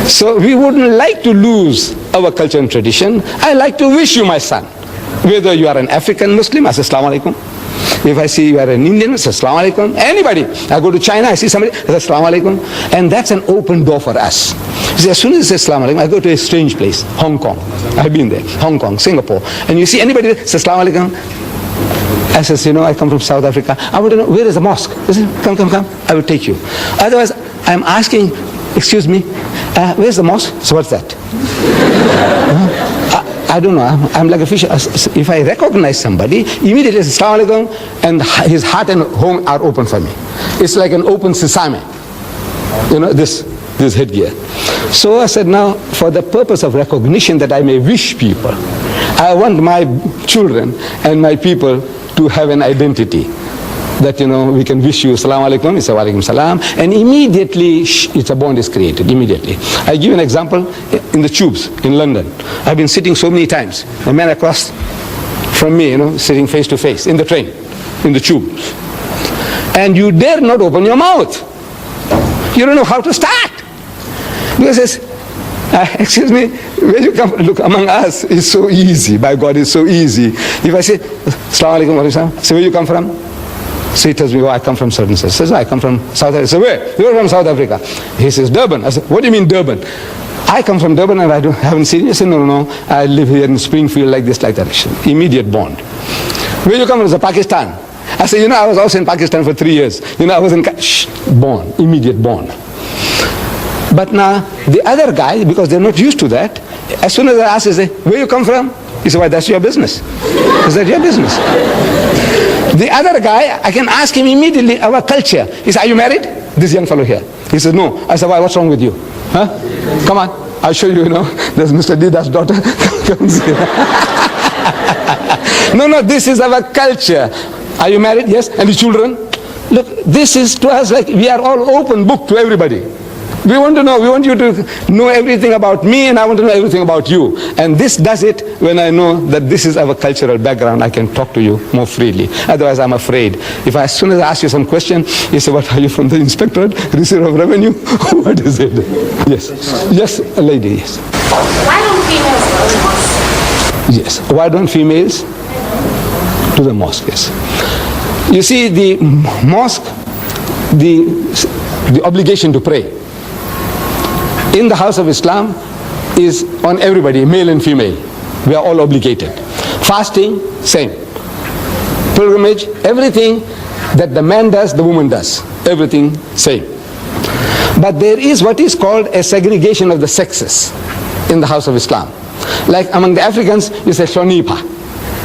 So we wouldn't like to lose our culture and tradition. I like to wish you, my son, whether you are an African Muslim, I say assalamu alaikum. If I see you are an Indian, I say assalamu alaikum. Anybody, I go to China, I see somebody, I say assalamu alaikum. And that's an open door for us. See, as soon as I say assalamu alaikum, I go to a strange place, Hong Kong. I've been there, Hong Kong, Singapore. And you see anybody say assalamu alaikum, I says, you know, I come from South Africa. I want to know, where is the mosque? I say, come, I will take you. Otherwise, I'm asking, excuse me, where's the mosque? So what's that? I don't know, I'm like a fish. If I recognize somebody, immediately say assalamu alaikum, and his heart and home are open for me. It's like an open sesame, you know, this headgear. So I said, now, for the purpose of recognition that I may wish people, I want my children and my people to have an identity. That, you know, we can wish you assalamu alaikum, you say wa alaikum salam, and immediately it's a bond is created, immediately. I give an example in the tubes in London. I've been sitting so many times, a man across from me, you know, sitting face to face in the train, in the tubes. And you dare not open your mouth. You don't know how to start. Because he says, excuse me, where you come from? Look, among us, it's so easy. By God, it's so easy. If I say, assalamu alaikum wa alaikum salam, say, where you come from? So he tells me, oh, I come from certain place. He says, I come from South Africa. I say, where? You're from South Africa. He says, Durban. I said, what do you mean Durban? I come from Durban and I haven't seen you. I said, no, I live here in Springfield like this, like that. Immediate bond. Where you come from? I said, Pakistan. I said, you know, I was also in Pakistan for 3 years. You know, I was in, bond, immediate bond. But now, the other guy, because they're not used to that, as soon as I ask, they say, where you come from? He said, why, that's your business. Is that your business? The other guy, I can ask him immediately our culture. He said, are you married? This young fellow here. He said, no. I said, why, what's wrong with you? Huh? Come on, I'll show you, you know. There's Mr. Dida's daughter. No, this is our culture. Are you married? Yes. And the children? Look, this is to us like we are all open book to everybody. We want to know. We want you to know everything about me, and I want to know everything about you. And this does it when I know that this is our cultural background. I can talk to you more freely. Otherwise, I'm afraid. If as soon as I ask you some question, you say, what are you, from the inspectorate, receiver of revenue? What is it? Yes. Yes, a lady, yes. Why don't females go to mosque? Yes. Why don't females to the mosque? Yes. You see, the mosque, the obligation to pray in the house of Islam is on everybody, male and female. We are all obligated. Fasting, same. Pilgrimage, everything that the man does, the woman does. Everything same. But there is what is called a segregation of the sexes in the house of Islam. Like among the Africans, you say shonipa.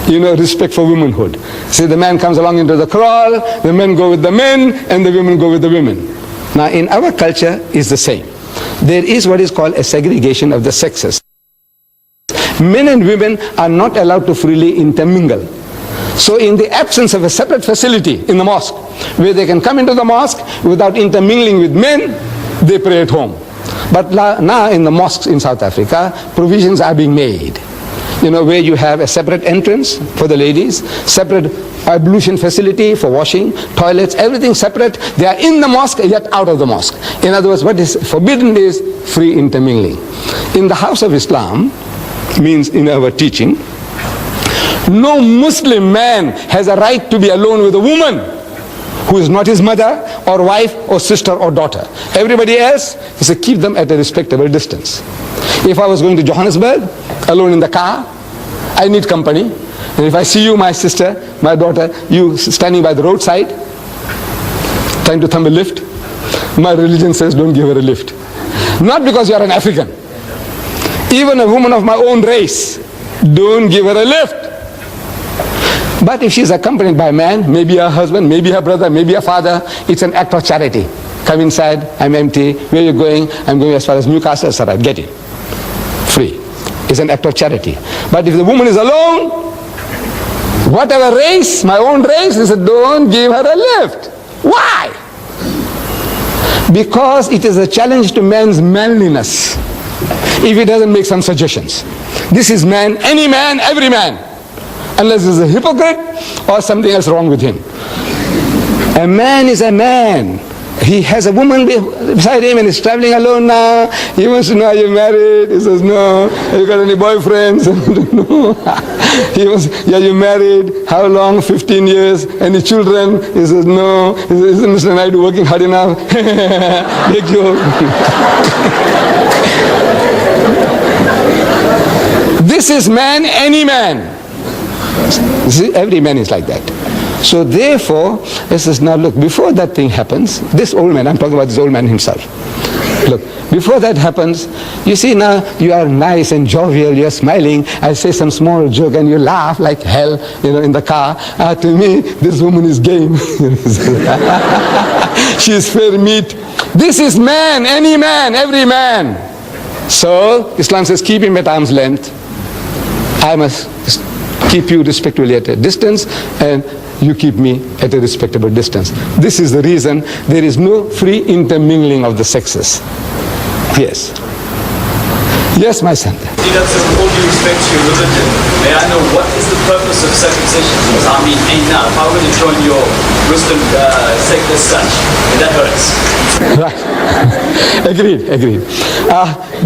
You know, respect for womanhood. So the man comes along into the kraal, the men go with the men, and the women go with the women. Now in our culture, it's the same. There is what is called a segregation of the sexes. Men and women are not allowed to freely intermingle. So in the absence of a separate facility in the mosque, where they can come into the mosque without intermingling with men, they pray at home. But now in the mosques in South Africa, provisions are being made. You know, where you have a separate entrance for the ladies, separate ablution facility for washing, toilets, everything separate. They are in the mosque yet out of the mosque. In other words, what is forbidden is free intermingling. In the house of Islam, means in our teaching, no Muslim man has a right to be alone with a woman who is not his mother or wife or sister or daughter. Everybody else, he said, keep them at a respectable distance. If I was going to Johannesburg, alone in the car, I need company. And if I see you, my sister, my daughter, you standing by the roadside, trying to thumb a lift, my religion says don't give her a lift. Not because you are an African. Even a woman of my own race, don't give her a lift. But if she's accompanied by a man, maybe her husband, maybe her brother, maybe her father, it's an act of charity. Come inside, I'm empty. Where are you going? I'm going as far as Newcastle, sir. Get it. Free. It's an act of charity. But if the woman is alone, whatever race, my own race, he said, don't give her a lift. Why? Because it is a challenge to man's manliness if he doesn't make some suggestions. This is man, any man, every man. Unless he's a hypocrite or something else wrong with him. A man is a man. He has a woman beside him and he's traveling alone now. He wants to know, are you married? He says, no. Have you got any boyfriends? No. He wants, are you married? How long? 15 years. Any children? He says, no. He says, isn't Mr. Naidu working hard enough? Big joke. This is man, any man. See, every man is like that. So therefore, it says, now look, before that thing happens, this old man, I'm talking about this old man himself. Look, before that happens, you see now, you are nice and jovial, you're smiling, I say some small joke and you laugh like hell, you know, in the car. To me, this woman is game. She is fair meat. This is man, any man, every man. So, Islam says, keep him at arm's length. I must keep you respectfully at a distance, and you keep me at a respectable distance. This is the reason there is no free intermingling of the sexes. Yes. Yes, my son. With all due respect to your religion, may I know what is the purpose of circumcision? Because I mean, ain't now. If I were to join your Muslim sect as such, that hurts. Right. Agreed.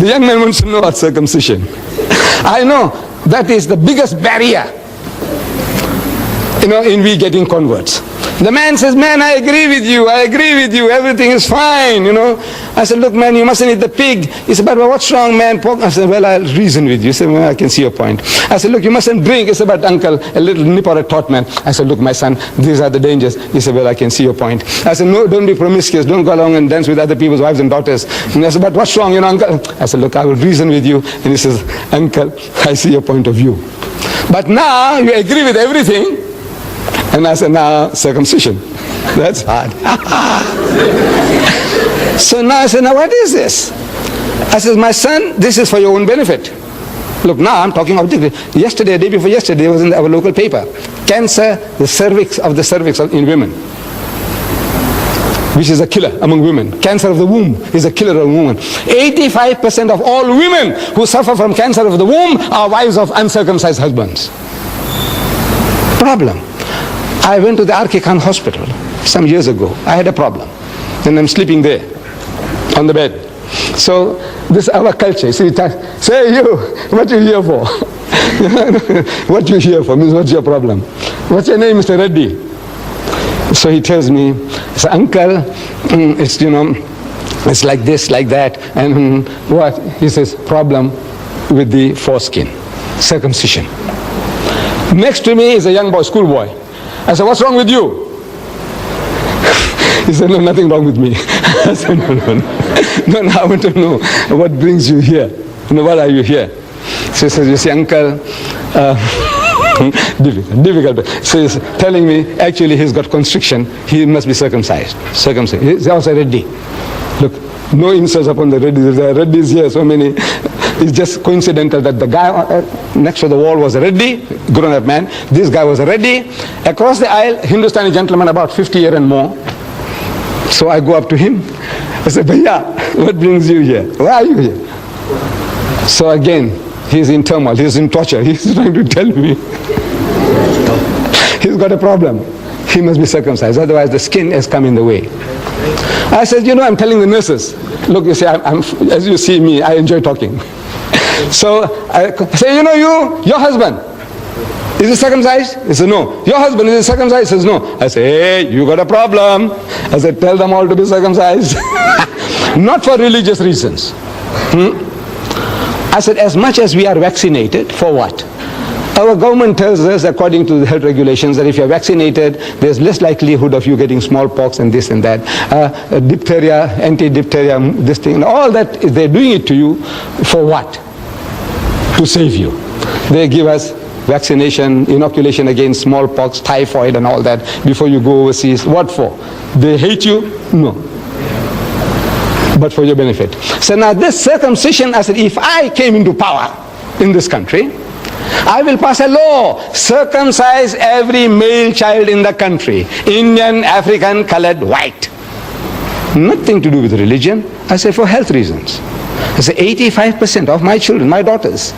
The young man wants to know about circumcision. I know that is the biggest barrier, you know, in we getting converts. The man says, man, I agree with you, everything is fine, you know. I said, look, man, you mustn't eat the pig. He said, but what's wrong, man? Pork? I said, well, I'll reason with you. He said, well, I can see your point. I said, look, you mustn't drink. He said, but uncle, a little nip or a tot, man. I said, look, my son, these are the dangers. He said, well, I can see your point. I said, no, don't be promiscuous. Don't go along and dance with other people's wives and daughters. And I said, but what's wrong, you know, uncle? I said, look, I will reason with you. And he says, uncle, I see your point of view. But now you agree with everything. And I said, now circumcision. That's hard. So now I said, now what is this? I said, my son, this is for your own benefit. Look, now I'm talking objectively. Yesterday, day before yesterday, it was in our local paper. Cancer, the cervix in women. which is a killer among women. Cancer of the womb is a killer among women. 85% of all women who suffer from cancer of the womb are wives of uncircumcised husbands. Problem. I went to the R.K. Khan hospital some years ago. I had a problem. And I'm sleeping there on the bed. So this is our culture. See, say you, what you here for? What you here for means what's your problem? What's your name, Mr. Reddy? So he tells me, he says, uncle, it's, you know, it's like this, like that. And what? He says, problem with the foreskin, circumcision. Next to me is a young boy, schoolboy. I said, what's wrong with you? He said, no, nothing wrong with me. I said, no, I want to know what brings you here. You know, why are you here? So he says, you see, uncle, difficult. So he's telling me, actually he's got constriction, he must be circumcised. He's also Reddy. Look, no insults upon the Reddy. There are Reddys here, so many. It's just coincidental that the guy next to the wall was a Reddy, grown-up man. This guy was a Reddy. Across the aisle, Hindustani gentleman, about 50 years and more. So I go up to him. I said, Bhaiya, what brings you here? Why are you here? So again, he's in turmoil, he's in torture. He's trying to tell me he's got a problem. He must be circumcised, otherwise the skin has come in the way. I said, you know, I'm telling the nurses, look, you see, as you see me, I enjoy talking. So I say, you know, your husband, is he circumcised? He said, no. Your husband, is he circumcised? He says, no. I say, hey, you got a problem. I said, tell them all to be circumcised. Not for religious reasons. I said, as much as we are vaccinated, for what? Our government tells us, according to the health regulations, that if you're vaccinated, there's less likelihood of you getting smallpox and this and that. Diphtheria, anti-diphtheria, this thing, and all that, they're doing it to you for what? To save you. They give us vaccination, inoculation against smallpox, typhoid and all that before you go overseas. What for? They hate you? No. But for your benefit. So now this circumcision, I said, if I came into power in this country, I will pass a law, circumcise every male child in the country, Indian, African, colored, white. Nothing to do with religion. I say for health reasons. I say 85% of my children, my daughters,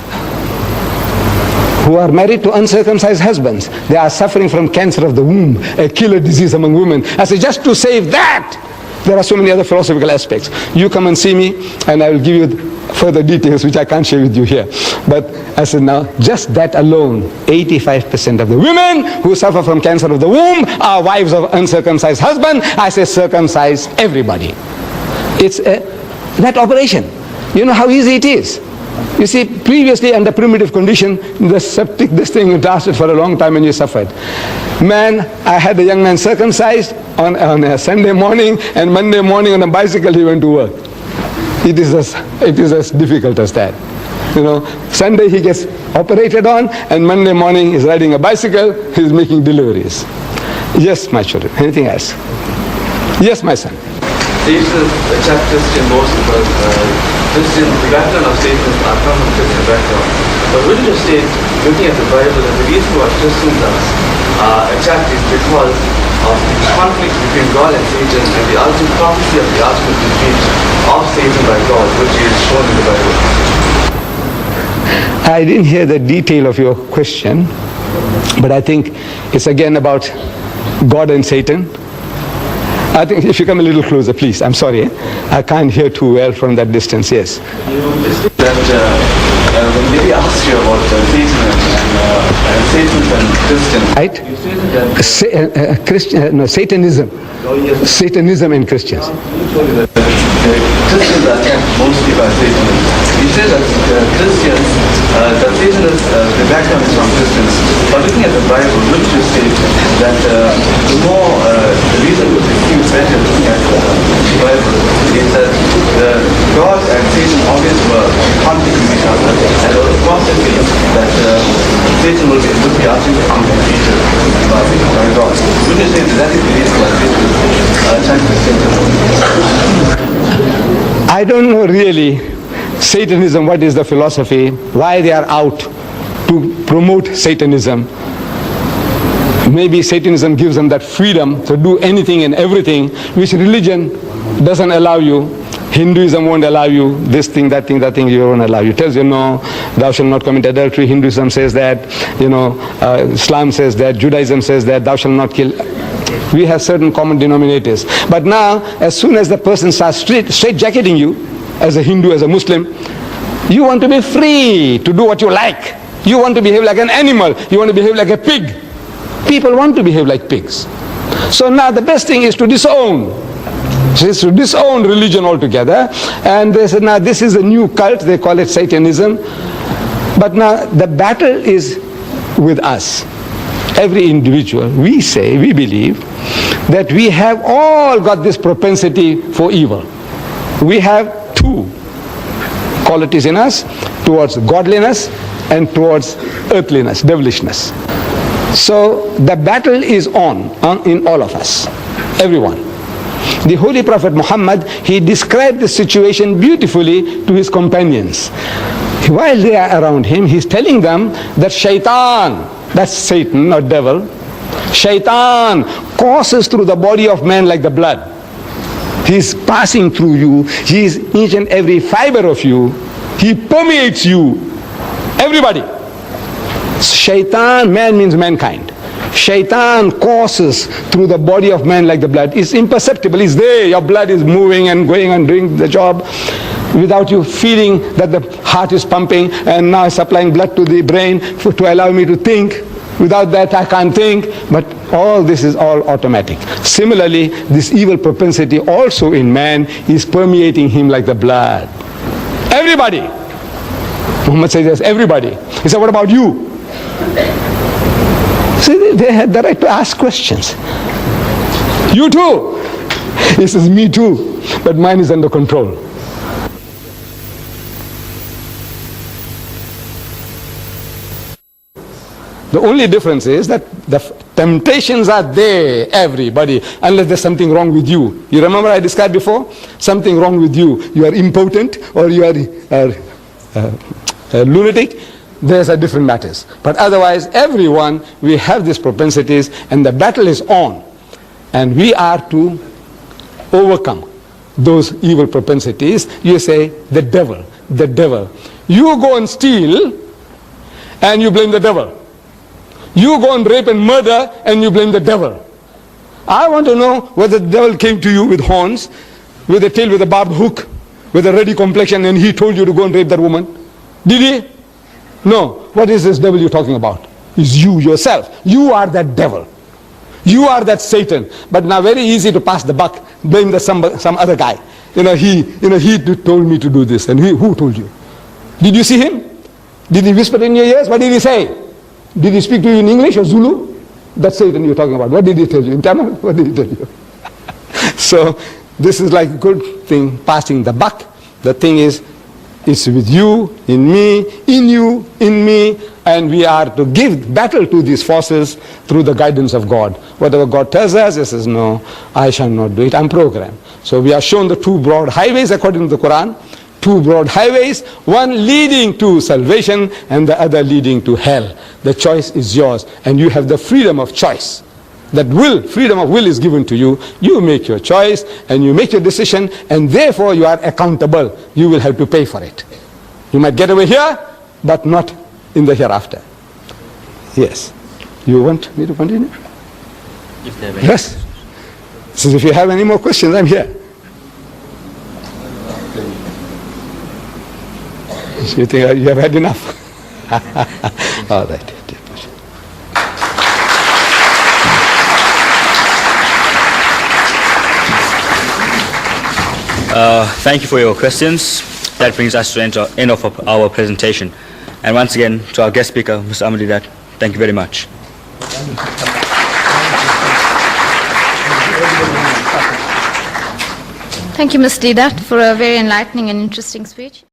who are married to uncircumcised husbands, they are suffering from cancer of the womb, a killer disease among women. I say just to save that, there are so many other philosophical aspects. You come and see me and I will give you further details which I can't share with you here. But I said now, just that alone, 85% of the women who suffer from cancer of the womb are wives of uncircumcised husbands. I say circumcise everybody. It's that operation. You know how easy it is. You see, previously under primitive condition, the septic, this thing lasted for a long time and you suffered. Man, I had a young man circumcised on a Sunday morning, and Monday morning on a bicycle he went to work. It is as difficult as that. You know, Sunday he gets operated on, and Monday morning he's riding a bicycle, he's making deliveries. Yes, my children. Anything else? Yes, my son. These attack Christian most because Christian, the background of statements are from a Christian background. But religious state, looking at the Bible, and the reason why Christians are attacked is because of the conflict between God and Satan and the ultimate prophecy of the ultimate defeat of Satan by God, which is shown in the Bible. I didn't hear the detail of your question, but I think it's again about God and Satan. I think if you come a little closer, please. I'm sorry. I can't hear too well from that distance. Yes. That when Mary asked you about Satan and Christian, Right? you stated that Satanism. Satanism and Christians. Christians are attacked mostly by Satan. You say that Christians, that Satan is, the background is from Christians. But looking at the Bible, wouldn't you say that the more, the reason which it seems better looking at the Bible is that God and Satan always were conflicting with each other, and the process is that Satan would be ultimately defeated by God. Wouldn't you say that is the reason why Satan attacked Christians? I don't know really Satanism, what is the philosophy, why they are out to promote Satanism. Maybe Satanism gives them that freedom to do anything and everything which religion doesn't allow you. Hinduism won't allow you this thing, that thing, that thing, you won't allow you. It tells you, no, thou shalt not commit adultery. Hinduism says that, Islam says that, Judaism says that, thou shalt not kill. We have certain common denominators. But now, as soon as the person starts straight-jacketing you, as a Hindu, as a Muslim, you want to be free to do what you like. You want to behave like an animal. You want to behave like a pig. People want to behave like pigs. So now the best thing is to disown. Is to disown religion altogether. And they said, now this is a new cult, they call it Satanism. But now the battle is with us. Every individual, we say, we believe that we have all got this propensity for evil. We have two qualities in us, towards godliness and towards earthliness, devilishness. So the battle is on in all of us, everyone. The Holy Prophet Muhammad, he described the situation beautifully to his companions. While they are around him, he's telling them that shaitan, that's Satan or devil, shaitan courses through the body of man like the blood. He's passing through you. He's each and every fiber of you. He permeates you. Everybody. Shaitan, man means mankind. Shaitan courses through the body of man like the blood. It's imperceptible. It's there. Your blood is moving and going and doing the job without you feeling that the heart is pumping and now supplying blood to the brain to allow me to think. Without that I can't think. But all this is all automatic. Similarly, this evil propensity also in man is permeating him like the blood. Everybody. Muhammad says yes, everybody. He said, what about you? See, they had the right to ask questions. You too. He says, me too. But mine is under control. The only difference is that the temptations are there, everybody, unless there's something wrong with you. You remember I described before? Something wrong with you. You are impotent or you are lunatic. There's a different matters. But otherwise, everyone, we have these propensities and the battle is on. And we are to overcome those evil propensities. You say, the devil, the devil. You go and steal and you blame the devil. You go and rape and murder and you blame the devil. I want to know whether the devil came to you with horns, with a tail, with a barbed hook, with a ready complexion, and he told you to go and rape that woman. Did he? No. What is this devil you're talking about? It's you yourself. You are that devil. You are that Satan. But now very easy to pass the buck, blame some other guy. He told me to do this. And who told you? Did you see him? Did he whisper in your ears? What did he say? Did he speak to you in English or Zulu? That's Satan you're talking about. What did he tell you? In Tamil? What did he tell you? So this is like a good thing, passing the buck. The thing is, it's with you, in me, in you, in me, and we are to give battle to these forces through the guidance of God. Whatever God tells us, he says, no, I shall not do it, I'm programmed. So we are shown the two broad highways according to the Quran, two broad highways, one leading to salvation and the other leading to hell. The choice is yours, and you have the freedom of choice. That will, freedom of will is given to you. You make your choice and you make your decision, and therefore you are accountable. You will have to pay for it. You might get away here, but not in the hereafter. Yes. You want me to continue? Yes. So if you have any more questions, I'm here. You think you have had enough? All right. Thank you for your questions. That brings us to the end of our presentation. And once again, to our guest speaker, Mr. Ahmadidat, thank you very much. Thank you, Mr. Didat, for a very enlightening and interesting speech.